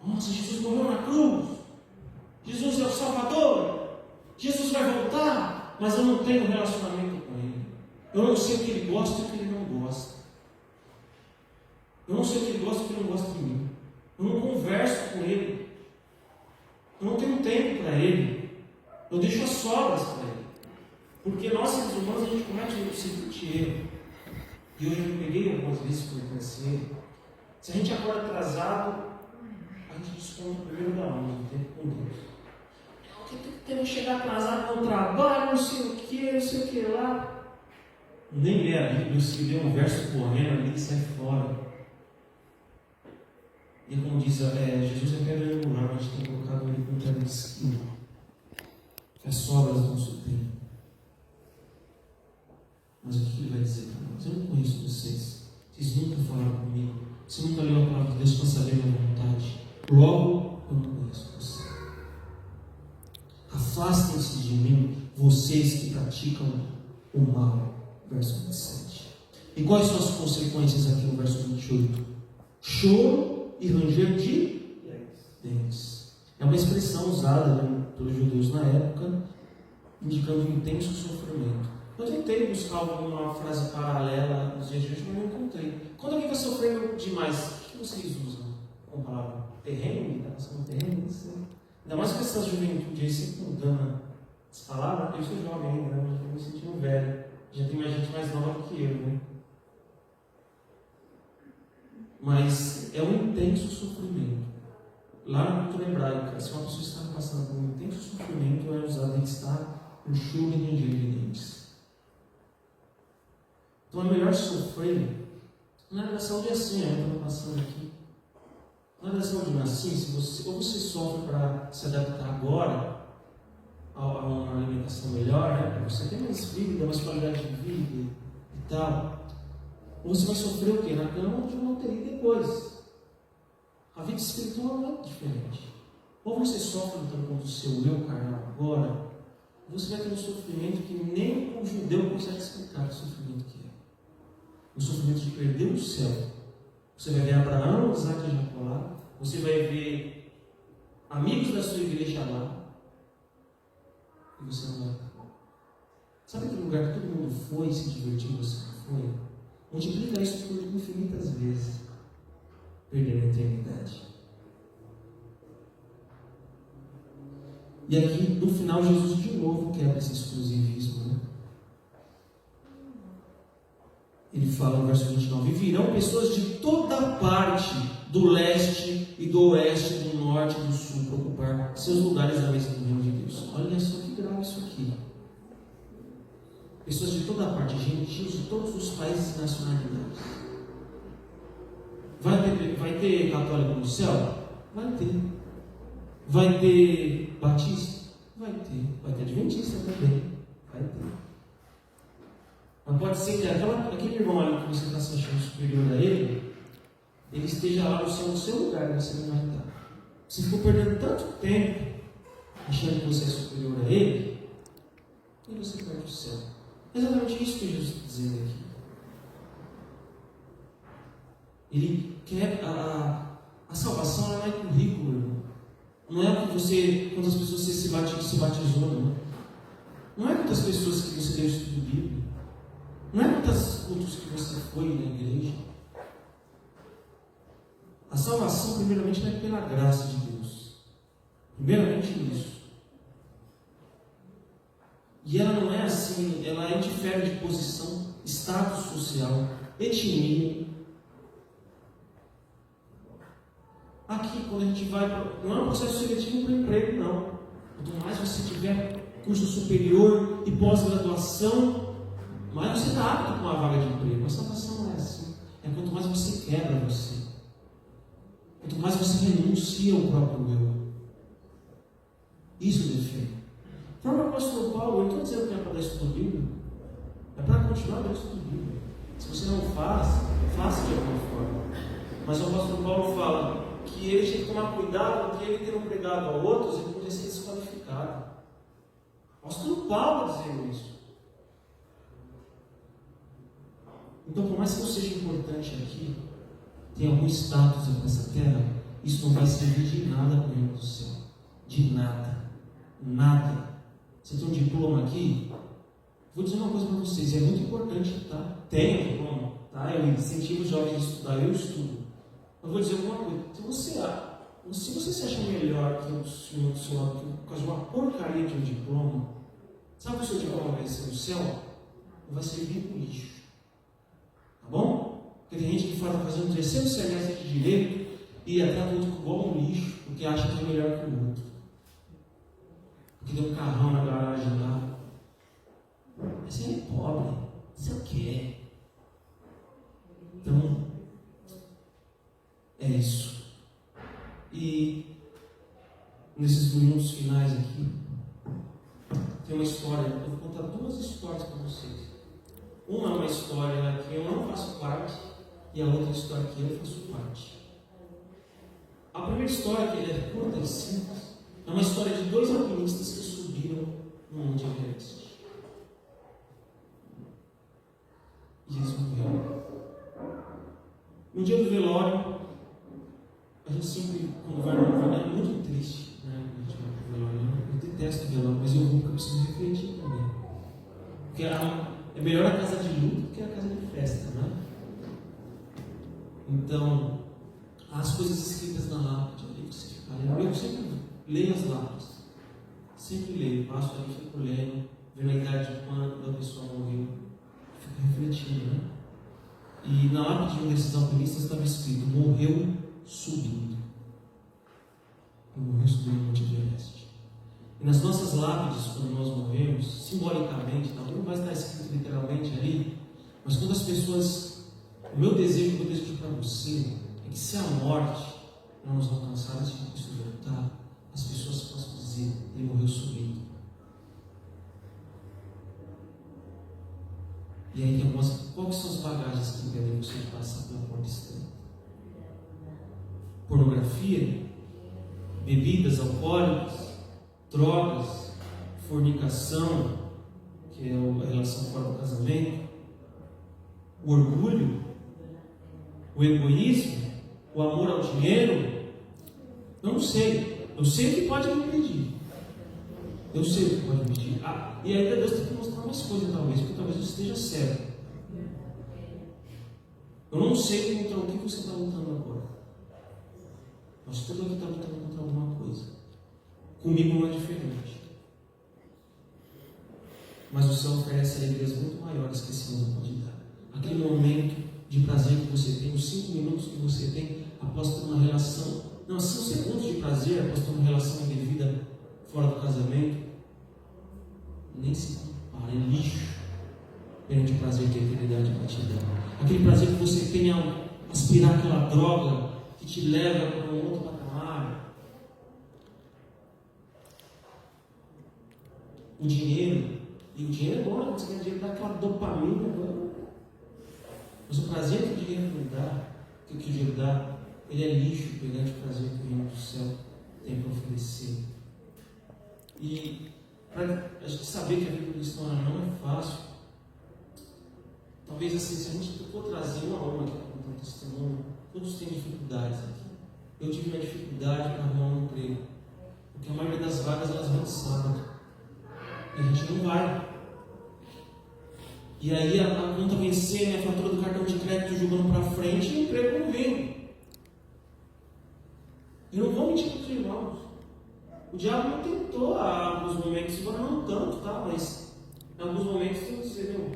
Speaker 1: Nossa, Jesus morreu na cruz. Jesus é o Salvador. Jesus vai voltar. Mas eu não tenho relacionamento com Ele. Eu não sei o que Ele gosta e o que Ele não gosta. Eu não sei o que Ele gosta e o que Ele não gosta de mim. Eu não converso com Ele. Eu não tenho tempo para Ele. Eu deixo as sobras para Ele. Porque nós, seres humanos, a gente comete o seguinte erro. E hoje eu peguei algumas vezes por conhecer. Se a gente acorda atrasado, a gente desconta o primeiro da onda, o tempo com Deus. Porque tem que chegar atrasado no trabalho, não sei o que lá. Nem lê a Bíblia, se lê um verso correndo ali e sai fora. E como diz, Jesus é pedra angular, mas a gente tem colocado ele com pedra de esquina. Que as sobras do nosso tempo. Mas o que ele vai dizer para nós? Eu não conheço vocês. Vocês nunca falaram comigo. Você nunca leu a palavra de Deus para saber a minha vontade. Logo, eu não conheço você. Afastem-se de mim, vocês que praticam o mal. Verso 27. E quais são as consequências aqui no verso 28? Choro e ranger de dentes. É uma expressão usada pelos judeus na época, indicando um intenso sofrimento. Eu tentei buscar alguma frase paralela nos dias de hoje, mas não encontrei. Quando alguém está sofrendo demais, o que vocês usam como palavra? Terreno? Está passando terreno? Ainda mais com essa juventude aí, sempre mudando as palavras. Eu sou jovem ainda, né? Estou me sentindo velho. Já tem mais gente mais nova do que eu, né? Mas é um intenso sofrimento. Lá na cultura hebraica, se uma pessoa está passando por um intenso sofrimento, é usado em estar no choro e ranger de dentes. Então é melhor sofrer. Na área da saúde é assim, eu estou passando aqui. Na área da saúde não é assim, ou você sofre para se adaptar agora a uma alimentação melhor, né? Para você ter mais vida, mais qualidade de vida e tal. Ou você vai sofrer o quê? Na cama de uma UTI depois. A vida espiritual não é diferente. Ou você sofre lutando contra o seu eu carnal agora, ou você vai ter um sofrimento que nem o judeu consegue explicar o sofrimento que é. O sofrimento de perder o céu. Você vai ver Abraão, Isaac e Jacó lá. Você vai ver amigos da sua igreja lá. E você não vai. Sabe aquele lugar que todo mundo foi e se divertiu e você não foi? Multiplica isso por infinitas vezes. Perder a eternidade. E aqui, no final, Jesus de novo quebra esse exclusivismo, né? Ele fala no verso 29, e virão pessoas de toda parte, do leste e do oeste, do norte e do sul, para ocupar seus lugares na mesa do reino de Deus. Olha só que grave isso aqui. Pessoas de toda parte, gentios de todos os países e nacionalidades. Vai ter católico no céu? Vai ter. Vai ter batista? Vai ter. Vai ter adventista também. Vai ter. Mas pode ser que aquele irmão ali que você está se achando superior a ele esteja lá no seu lugar, e você não vai estar. Você ficou perdendo tanto tempo achando que você é superior a ele, e você perde o céu. É exatamente isso que Jesus está dizendo aqui. Ele quer a salvação, não é currículo, irmão. Não é que você, quantas pessoas você se batizou, não. Não é quantas pessoas que você deu estudo bíblico. Não é quantos cultos que você foi na igreja. A salvação, primeiramente, é pela graça de Deus. Primeiramente isso. E ela não é assim, ela indifere de posição, status social, etnia. Aqui, quando a gente vai, não é um processo seletivo para emprego, não. Quanto mais você tiver curso superior e pós-graduação, mais você está apto com uma vaga de emprego. A salvação não é assim. É quanto mais você quebra você. Quanto mais você renuncia ao próprio eu. Isso define. O próprio apóstolo Paulo, eu estou dizendo que é para dar estudo bíblico. É para continuar dando estudo bíblico. Se você não faz, faça de alguma forma. Mas o apóstolo Paulo fala que ele tinha que tomar cuidado, porque ele tendo pregado a outros, ele podia ser desqualificado. O apóstolo Paulo dizendo isso. Então, por mais que eu seja importante aqui, tenha algum status nessa terra, isso não vai servir de nada para o reino do céu. De nada. Nada. Você tem um diploma aqui? Vou dizer uma coisa para vocês, é muito importante, tá? Tenha um diploma, tá? Eu incentivo os jovens a estudar, eu estudo. Eu vou dizer alguma coisa. Se você se acha melhor que o senhor do seu lado por causa de uma porcaria de um diploma, sabe que o seu diploma vai ser no céu? Vai servir para o lixo. Tá bom? Porque tem gente que fala fazendo um terceiro semestre de direito e trata o outro igual um lixo, porque acha que é melhor que o outro. Porque tem um carrão na garagem lá. Você é pobre. Você o quê? Então, é isso. E nesses minutos finais aqui, tem uma história. Eu vou contar duas histórias para vocês. Uma é uma história que eu não faço parte, e a outra história que eu faço parte. A primeira história, que é curta e simples, é uma história de dois alpinistas que subiram no Monte Everest. E eles morreram. No dia do velório, a gente sempre, quando vai no velório, é muito triste, né? Eu detesto velório, mas eu vou porque eu preciso refletir também. Porque é melhor a casa de luto do que a casa de festa, né? Então, as coisas escritas na lápide, ali você fica lendo. Eu sempre leio as lápides. Sempre leio, passo ali, fico lendo, vendo a idade de quando a pessoa morreu. Fico refletindo, né? E na lápide de um desses alpinistas estava escrito: morreu subindo. Morreu subindo no Monte Everest. E nas nossas lápides, quando nós morremos, simbolicamente, não vai estar escrito literalmente ali, mas quando as pessoas, o meu desejo que eu desejo para você é que, se a morte não nos alcançar, se Cristo voltar, as pessoas possam dizer: ele morreu subindo. E aí tem algumas, quais são as bagagens que impedem você de passar pela porta estreita? Pornografia, bebidas alcoólicas, drogas, fornicação, que é a relação fora do casamento, o orgulho, o egoísmo, o amor ao dinheiro. Eu não sei. Eu sei o que pode me impedir. Eu sei o que pode me impedir. E ainda Deus tem que mostrar mais coisas, talvez, porque talvez eu esteja certo. Eu não sei contra o que você está lutando agora. Mas todo mundo está lutando contra alguma coisa. Comigo não é diferente. Mas o céu oferece alegrias muito maiores que esse mundo pode dar. Aquele momento de prazer que você tem, os 5 minutos que você tem após ter uma relação, não, são segundos de prazer após ter uma relação indevida fora do casamento, nem se compara, é lixo perante o prazer que a eternidade vai te dar. Aquele prazer que você tem ao aspirar aquela droga que te leva para um outro patamar, o dinheiro. E o dinheiro é bom, você ganha dinheiro, dá aquela dopamina. Mas o prazer que o dinheiro não dá, que o dinheiro dá, ele é lixo perante o prazer que o reino do céu tem para oferecer. E para a gente saber que a vida cristã não é fácil, talvez assim, se a gente for trazer uma alma aqui para contar um testemunho, todos têm dificuldades aqui. Eu tive uma dificuldade para arrumar um emprego, porque a maioria das vagas elas vão de sábado e a gente não vai. E aí a conta vencendo, a fatura do cartão de crédito jogando para frente e o emprego não vem. Eu não vou mentir para os irmãos. O diabo não tentou em alguns momentos, agora não tanto, tá? Mas em alguns momentos eu vou dizer, meu,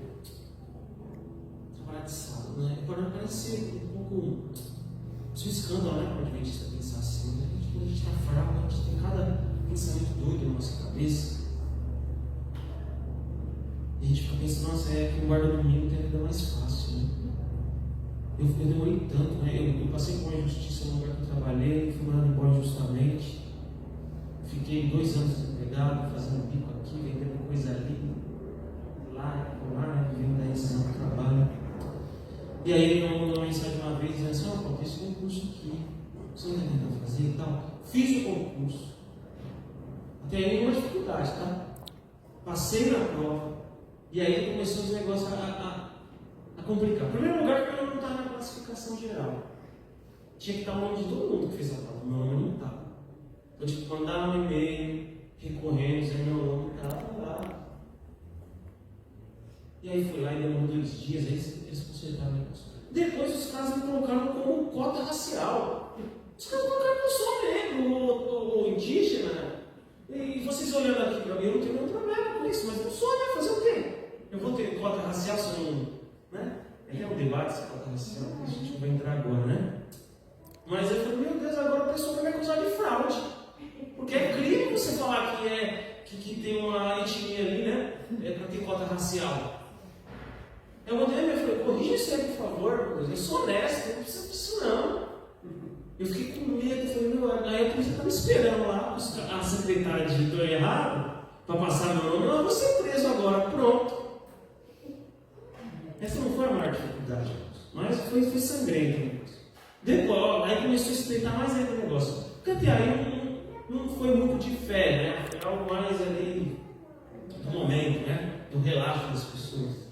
Speaker 1: trabalhar de sábado, né? Pode parecer um pouco um escândalo, né? Para o adventista pensar assim, né? Quando a gente está fraco, a gente tem cada pensamento doido na nossa cabeça. E a gente fica pensando, nossa, que o guarda domingo tem a vida mais fácil, né? Eu demorei tanto, né? Eu passei por injustiça no lugar que eu trabalhei, fui mandado embora injustamente. Fiquei 2 anos desempregado, fazendo bico aqui, vendendo coisa ali, lá, vivendo 10 anos de trabalho. E aí ele me mandou uma mensagem uma vez dizendo assim, ó, tem esse concurso aqui, você não está tentando fazer e tal. Fiz o concurso. Até aí nenhuma dificuldade, tá? Passei na prova. E aí começou os negócios a complicar. Em primeiro lugar, porque eu não estava na classificação geral. Tinha que estar o nome de todo mundo que fez a prova, meu nome não estava. Eu tive que mandar um e-mail, recorrendo, dizendo meu nome estava lá. E aí fui lá e demorou 2 dias, aí eles consertaram o negócio. Depois os caras me colocaram como cota racial. Os caras colocaram que eu sou negro ou indígena. E vocês olhando aqui para mim, eu não tenho nenhum problema com isso, mas eu sou, né? Fazer o quê? Eu vou ter cota racial se eu não. Né? É um debate essa cota racial, que a gente não vai entrar agora, né? Mas eu falei, meu Deus, agora o pessoal vai me acusar de fraude. Porque é crime você falar que tem uma etnia ali, né? Para ter cota racial. Eu mandei e falei, corrija isso aí, por favor, eu sou honesto, não precisa disso não. Eu fiquei com medo, falei, meu, aí a polícia estava esperando lá, a secretária digitou errado, para passar meu nome, eu vou ser preso agora, pronto. Essa não foi a maior dificuldade, mas foi sangrento o negócio. Depois, aí começou a estreitar mais ainda o negócio. Porque até aí não foi muito de fé, né? Foi algo mais ali do momento, né? Do relaxo das pessoas.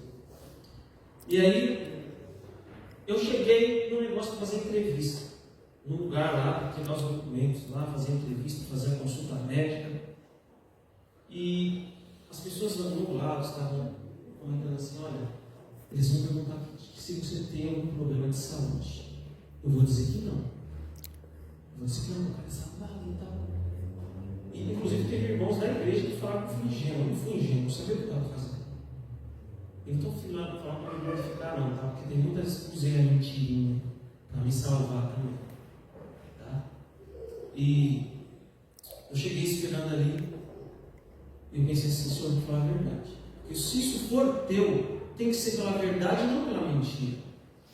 Speaker 1: E aí, eu cheguei no negócio de fazer entrevista. Num lugar lá, pegar os documentos lá, fazer entrevista, fazer a consulta médica. E as pessoas do lado estavam comentando assim, olha, eles vão perguntar se você tem algum problema de saúde. Eu vou dizer que não. Eu vou dizer que não, cara, saudável e tal. E inclusive teve irmãos da igreja que falaram que eu fui ingênuo, não fui ingênuo, não sabia o que eu estava fazendo. Então fui lá para falar para me glorificar não, tá? Porque tem muitas cozinhas mentirinhas para me salvar também. Tá? E eu cheguei esperando ali, e eu pensei assim, Senhor, vou falar a verdade. Porque se isso for teu, tem que ser pela verdade e não pela mentira.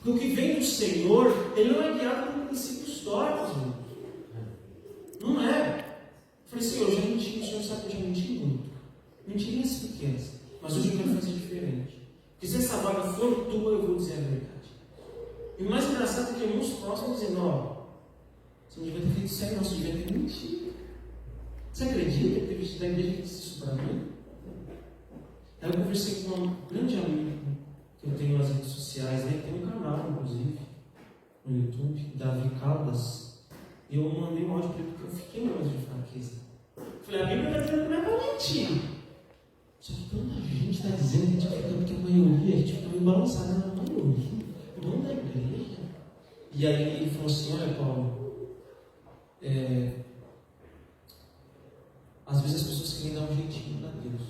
Speaker 1: Porque o que vem do Senhor, ele não é guiado por princípios tortos, irmãos. Não é. Eu falei, Senhor, eu já menti, o Senhor sabe que eu já menti muito. Mentirinhas pequenas. Mas hoje eu quero fazer diferente. Porque se essa vaga for tua, eu vou dizer a verdade. E o mais engraçado é que alguns próximos dizendo, ó, você não devia ter feito isso aí, não, você devia ter mentido. Você acredita que teve gente da igreja que disse isso para mim? Aí eu conversei com um grande amigo que eu tenho nas redes sociais, né? Tem um canal, inclusive, no YouTube, Davi Caldas. E eu mandei um áudio para ele porque eu fiquei no momento de fraqueza. Falei, a Bíblia está dizendo que não é para mentir. Só que tanta gente está dizendo que a gente fica, porque a maioria, a gente fica meio balançado na maioria, não da igreja. E aí ele falou assim, olha Paulo, às vezes as pessoas querem dar um jeitinho para Deus.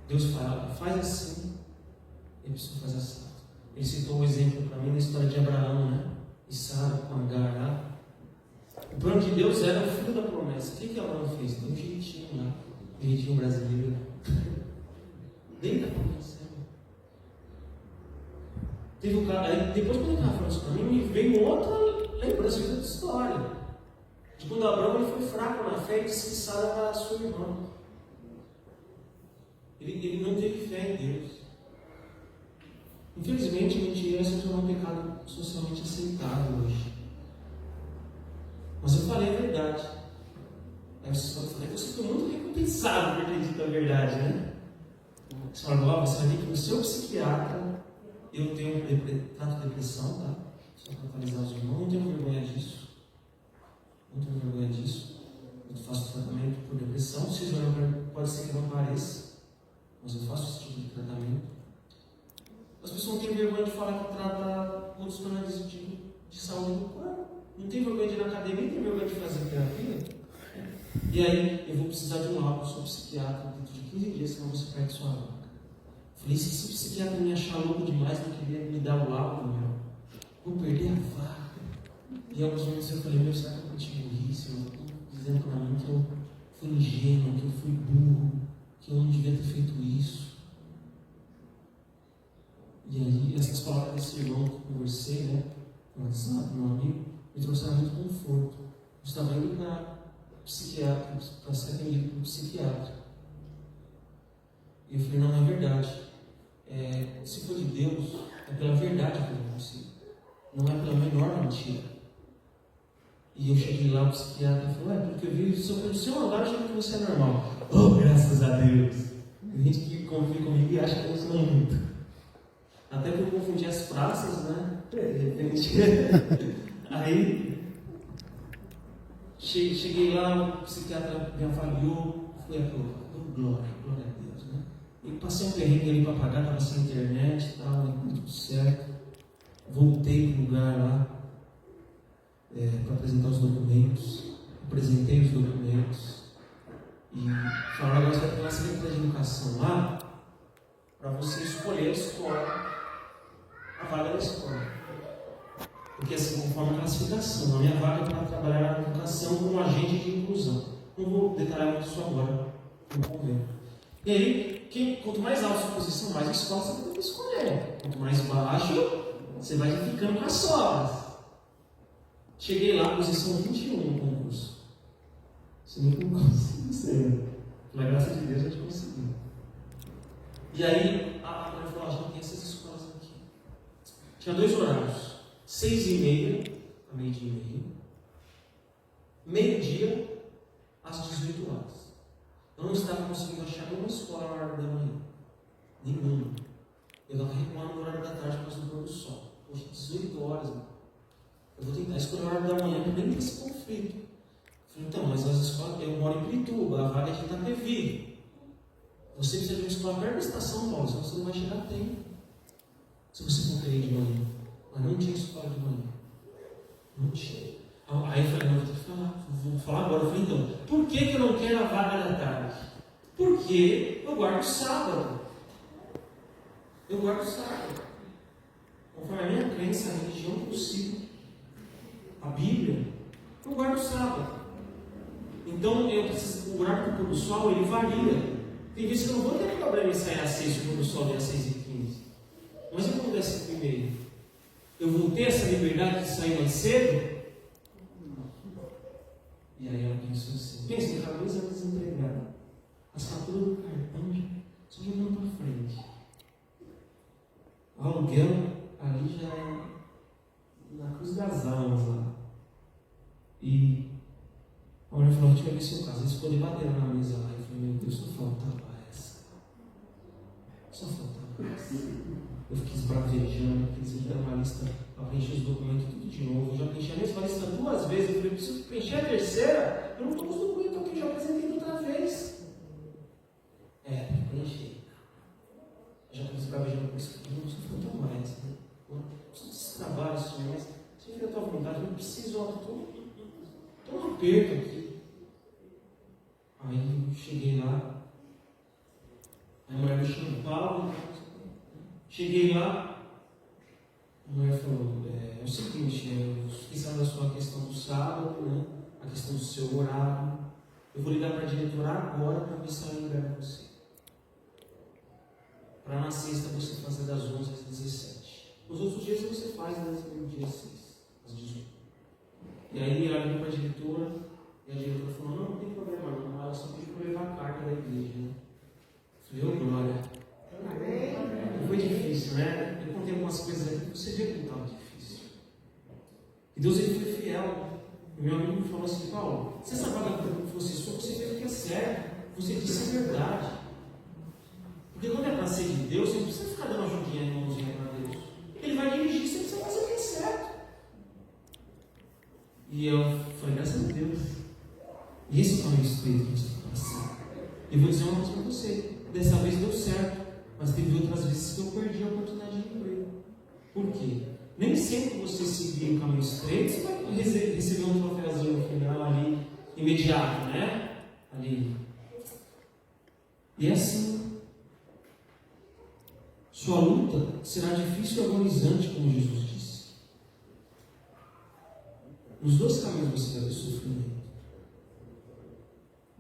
Speaker 1: Deus fala, faz assim, e a pessoa faz assim. Ele citou um exemplo para mim na história de Abraão, né? E Sara com Agar lá. O plano de Deus era o filho da promessa. O que Abraão fez? Deu um jeitinho lá. Um jeitinho brasileiro. Dentro da promessa. Teve um cara, aí depois quando ele estava falando isso para mim, me veio outra lembrança da história. De quando Abraão ele foi fraco na fé e disse que Sara era a sua irmã. Ele não teve fé em Deus. Infelizmente, mentira se tornou um pecado socialmente aceitável hoje. Mas eu falei a verdade. Aí você foi muito recompensado por ter dito a verdade, né? Você fala, você vai ver que no seu psiquiatra eu trato depressão, tá? Só para atualizar os irmãos, não tenho vergonha disso. Não tenho vergonha disso. Eu faço tratamento por depressão. Se vocês olham, pode ser que não pareça, mas eu faço esse tipo de tratamento. As pessoas não têm vergonha de falar que trata outros problemas de saúde do corpo. Não tem vergonha de ir na academia, não tem vergonha de fazer terapia. E aí, eu vou precisar de um laudo, sou psiquiatra, dentro de 15 dias, senão você perde sua vaga. Falei, se esse psiquiatra me achar louco demais, não queria me dar o laudo, vou perder a vaga. E alguns momentos eu falei, será que eu cometi burrice? Eu estou dizendo para mim que eu fui ingênuo, que eu fui burro, que eu não devia ter feito isso. E aí, essas palavras desse irmão que eu conversei, né, no WhatsApp, meu amigo, me trouxeram muito conforto. Eu estava indo para psiquiatra, para ser atendido por um psiquiatra. E eu falei, não é verdade. Se for de Deus, é pela verdade que eu não consigo. Não é pela menor mentira. E eu cheguei lá, o psiquiatra falou, porque eu vi o seu andar, eu achei que você é normal. Oh, graças a Deus! Tem gente que convive comigo e acha que eu sou muito. Até que eu confundi as praças, né? De repente. Aí, cheguei lá, o psiquiatra me avaliou, fui aprovado. Glória a Deus, né? E passei um perrengue ali para pagar, estava sem internet e tal, tudo certo. Voltei para o lugar lá para apresentar os documentos. Apresentei os documentos. E falaram, agora você vai ter uma secretaria de educação lá para você escolher a escola, a vaga da escola. Porque assim, conforme a classificação, a minha vaga é para trabalhar na educação como agente de inclusão. Não vou detalhar muito isso agora, não vou ver. E aí, quanto mais alta a sua posição, mais escola você tem que escolher. Quanto mais baixo, você vai ficando com as sobras. Cheguei lá, posição 21 no concurso. Você nunca conseguiu ser. Pela graça de Deus, a gente conseguiu. E aí, a mulher falou, a gente tem essas escolas aqui. Tinha 2 horários. 6h30 a meio-dia e meio. Meio-dia às 18 horas. Eu não estava conseguindo achar nenhuma escola na hora da manhã. Nenhuma. Eu estava reclamando no horário da tarde por causa do pôr do sol. Poxa, 18 horas, mano. Eu vou tentar escolher o horário da manhã para nem ter esse conflito. Eu falei, então, mas as escolas, eu moro em Pirituba, a vaga é de Itapevi. Você precisa de uma escola perto da estação, Paulo, senão você não vai chegar a tempo. Se você for querer de manhã. Mas não tinha escola de manhã. Não tinha. Aí eu falei, não, vou ter que falar. Vou falar agora. Eu falei, então, por que eu não quero a vaga da tarde? Porque eu guardo sábado. Eu guardo sábado. Conforme a minha crença, a religião que eu sigo, a Bíblia, eu guardo sábado. Então, o horário do pôr do sol, ele varia. Tem vezes que eu não vou ter problema em sair às 6 e o pôr do sol vem às 6h15. Mas se eu puder 5h30, eu vou ter essa liberdade de sair mais cedo? E aí ela pensou assim, pensa, eu acabei de ser desempregada. As faturas do cartão só jogando para frente. O aluguel ali já é na Cruz das Almas lá. E a mulher falou, deixa eu ver seu caso. Eles poderem bater na mesa lá. Eu falei, meu Deus, só faltava essa. Só faltava essa. Eu fiquei esbravejando, quis dar uma lista para preencher os documentos tudo de novo. Eu já preenchi a mesma lista 2 vezes. Eu falei, preciso preencher a terceira. Eu não estou com os documentos aqui, já apresentei outra vez. Preenchi. Eu já fiquei esbravejando com isso. Eu não sou falta mais. Né? Eu preciso desse trabalho, Senhor, mas se eu a tua vontade, eu não preciso, estou no aperto aqui. Aí eu cheguei lá. A mulher me chamou, Paulo. Cheguei lá, a mulher falou, é o seguinte, eu fiquei sabendo da sua questão do sábado, né? A questão do seu horário. Eu vou ligar para a diretora agora para ver se ela libera você. Para na sexta você fazer das 11 às 17. Os outros dias você faz das meio-dia às 6, às 18. E aí ela ligou para a diretora, e a diretora falou, não tem problema não, ela só pediu para levar a carta da igreja, né? Eu, glória. Não foi difícil, né? Eu contei algumas coisas aqui que você vê como estava difícil. E Deus ele foi fiel. O meu amigo me falou assim: Paulo, se essa vaga fosse sua, você fez o que é certo. Você disse a verdade. Porque quando é para ser de Deus, você não precisa ficar dando ajudinha e mãozinha para Deus. Ele vai dirigir, você precisa fazer o que é certo. E eu falei: graças a Deus. E esse é o caminho estreito que a gente tem que passar. Eu vou dizer uma coisa para você: dessa vez deu certo, mas teve outras vezes que eu perdi a oportunidade de emprego. Por quê? Nem sempre você seguir o caminho estreito, você vai receber um troféuzinho no final ali, imediato, né? Ali. E é assim. Sua luta será difícil e agonizante, como Jesus disse. Nos dois caminhos você vai ter sofrimento.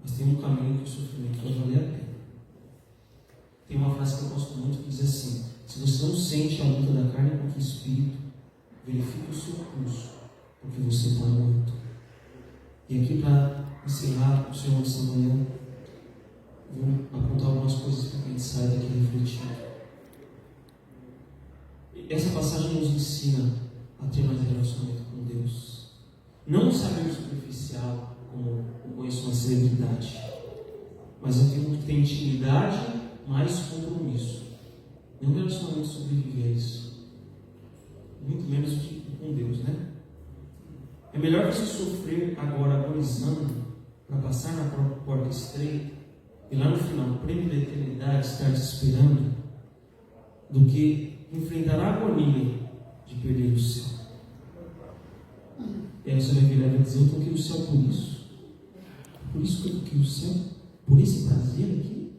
Speaker 1: Mas tem um caminho que o sofrimento vai valer a pena. Tem uma frase que eu gosto muito que diz assim: se você não sente a luta da carne contra o espírito, verifique o seu pulso, porque você está morto. E aqui, para encerrar o sermão dessa manhã, vou apontar algumas coisas para que a gente saia daqui refletindo. Essa passagem nos ensina a ter mais relacionamento com Deus. Não saber o superficial, como eu conheço uma celebridade, mas eu tenho que ter intimidade mais compromisso. Não relacionamento sobreviver a isso. Muito menos com Deus, né? É melhor você sofrer agora agonizando para passar na porta estreita e lá no final, o prêmio da eternidade estar te esperando, do que enfrentar a agonia de perder o céu. E aí você vai virar e vai dizer: eu toquei o céu por isso. Por isso que eu toquei o céu? Por esse prazer aqui?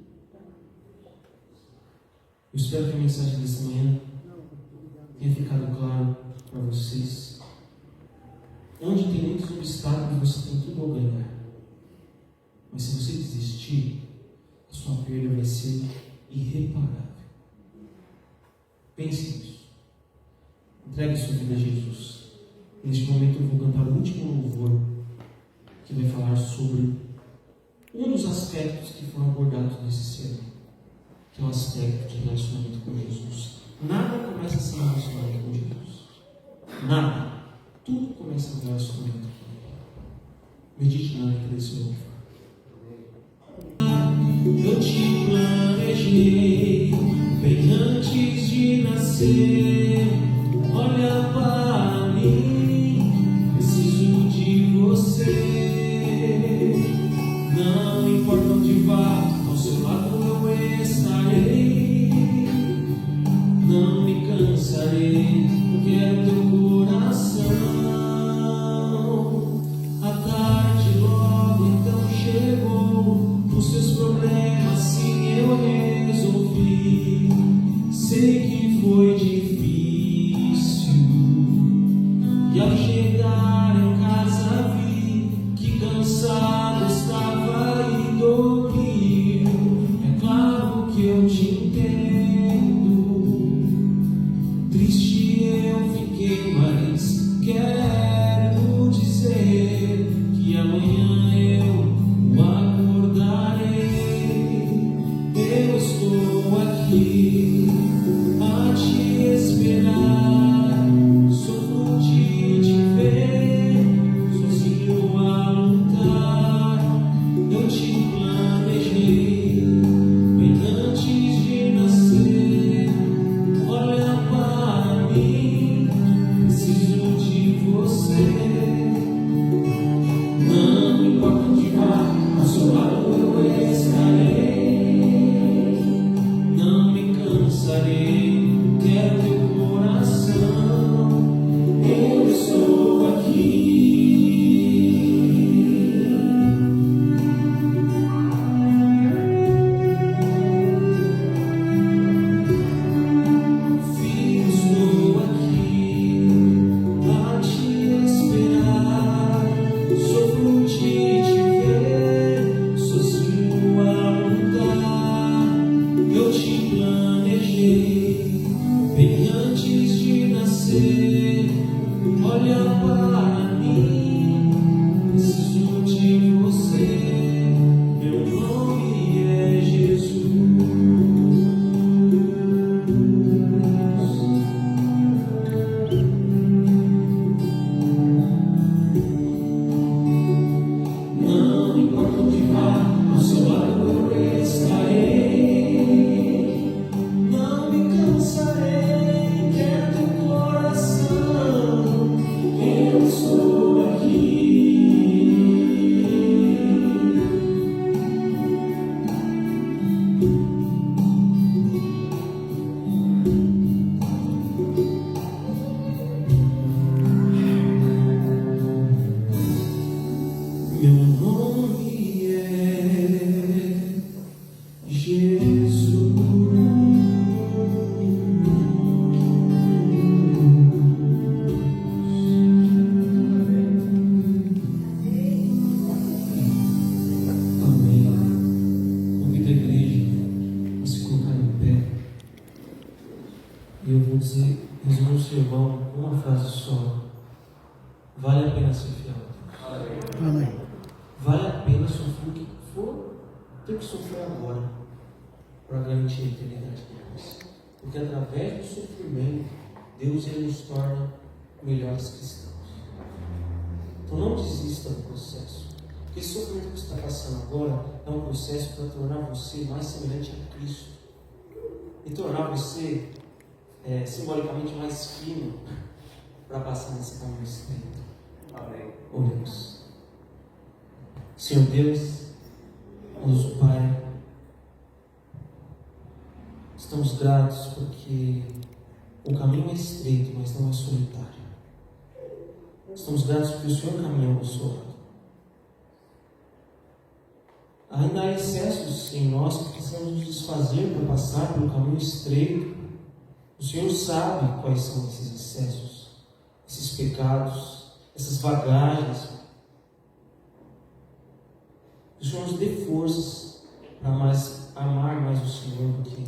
Speaker 1: Eu espero que a mensagem dessa manhã tenha ficado claro para vocês. Onde tem muitos obstáculos, você tem tudo a ganhar. Mas se você desistir, a sua perda vai ser irreparável. Pense nisso. Entregue sua vida a Jesus. Neste momento eu vou cantar o último louvor, que vai falar sobre um dos aspectos que foram abordados nesse sermão, que é o aspecto de relacionamento com Jesus. Nada começa sem relacionamento com Jesus. Nada. Tudo começa no relacionamento com Ele. Medite na letra desse louvor. Eu te planejei bem antes de nascer. Olha para mim, preciso de você. Não importa onde vá, ao seu lado eu estarei. Não me cansarei, porque é teu coração. A tarde logo então chegou, os seus problemas sim eu resolvi. Sei que foi difícil, e ao chegar em casa vi que cansado estava e dormiu. É claro que eu te entendo, triste eu fiquei, mas quero dizer que amanhã eu acordarei. Eu estou aqui a te esperar, sofro de te ver sozinho a lutar. Eu te planejei bem antes de nascer. Olha para mim, preciso de você. Não Meu nome é Jesus. Amém. Convido a igreja a se colocar em pé. E eu vou dizer, resumir o sermão com uma frase só. Vale a pena ser fiel a Deus.
Speaker 3: Amém.
Speaker 1: Vale a pena sofrer o que for ter que sofrer agora para garantir a eternidade depois. Porque através do sofrimento, Deus ele nos torna melhores cristãos. Então não desista do processo. Porque esse sofrimento que você está passando agora é um processo para tornar você mais semelhante a Cristo. E tornar você simbolicamente mais fino para passar nesse caminho estreito. Amém. Oremos. Senhor Deus, nosso Pai, estamos gratos porque o caminho é estreito, mas não é solitário. Estamos gratos porque o Senhor caminhou ao nosso lado. Ainda há excessos em nós que precisamos nos desfazer para passar pelo caminho estreito. O Senhor sabe quais são esses excessos, esses pecados, essas bagagens. O Senhor nos dê forças para amar mais o Senhor do que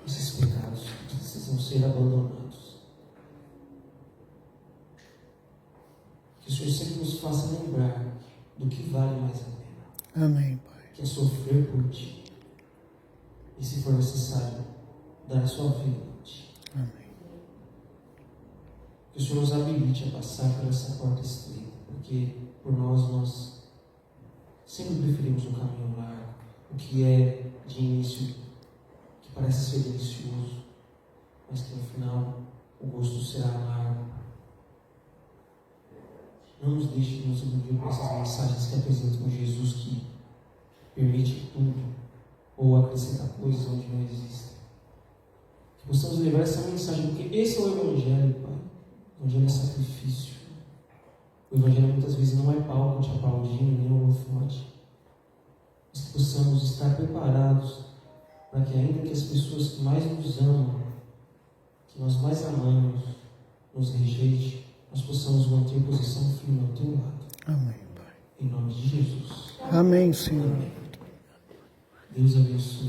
Speaker 1: esses pecados que precisam ser abandonados. Que o Senhor sempre nos faça lembrar do que vale mais a pena.
Speaker 3: Amém, Pai.
Speaker 1: Que é sofrer por Ti. E se for necessário, dar a sua vida por Ti.
Speaker 3: Amém.
Speaker 1: Que o Senhor nos habilite a passar por essa porta estreita. Porque por nós sempre preferimos um caminho largo. O que é de início, que parece ser delicioso, mas que no final o gosto será amargo. Não nos deixe nos iludir com essas mensagens que apresentam Jesus que permite tudo ou acrescenta coisas onde não existem. Que possamos levar essa mensagem, porque esse é o Evangelho, Pai. O Evangelho é sacrifício. O Evangelho muitas vezes não é palco te aplaudindo, nem holofote. Mas que possamos estar preparados para que, ainda que as pessoas que mais nos amam, que nós mais amamos, nos rejeite, nós possamos manter posição firme ao teu lado.
Speaker 3: Amém, Pai.
Speaker 1: Em nome de Jesus.
Speaker 3: Amém, Senhor.
Speaker 1: Deus abençoe.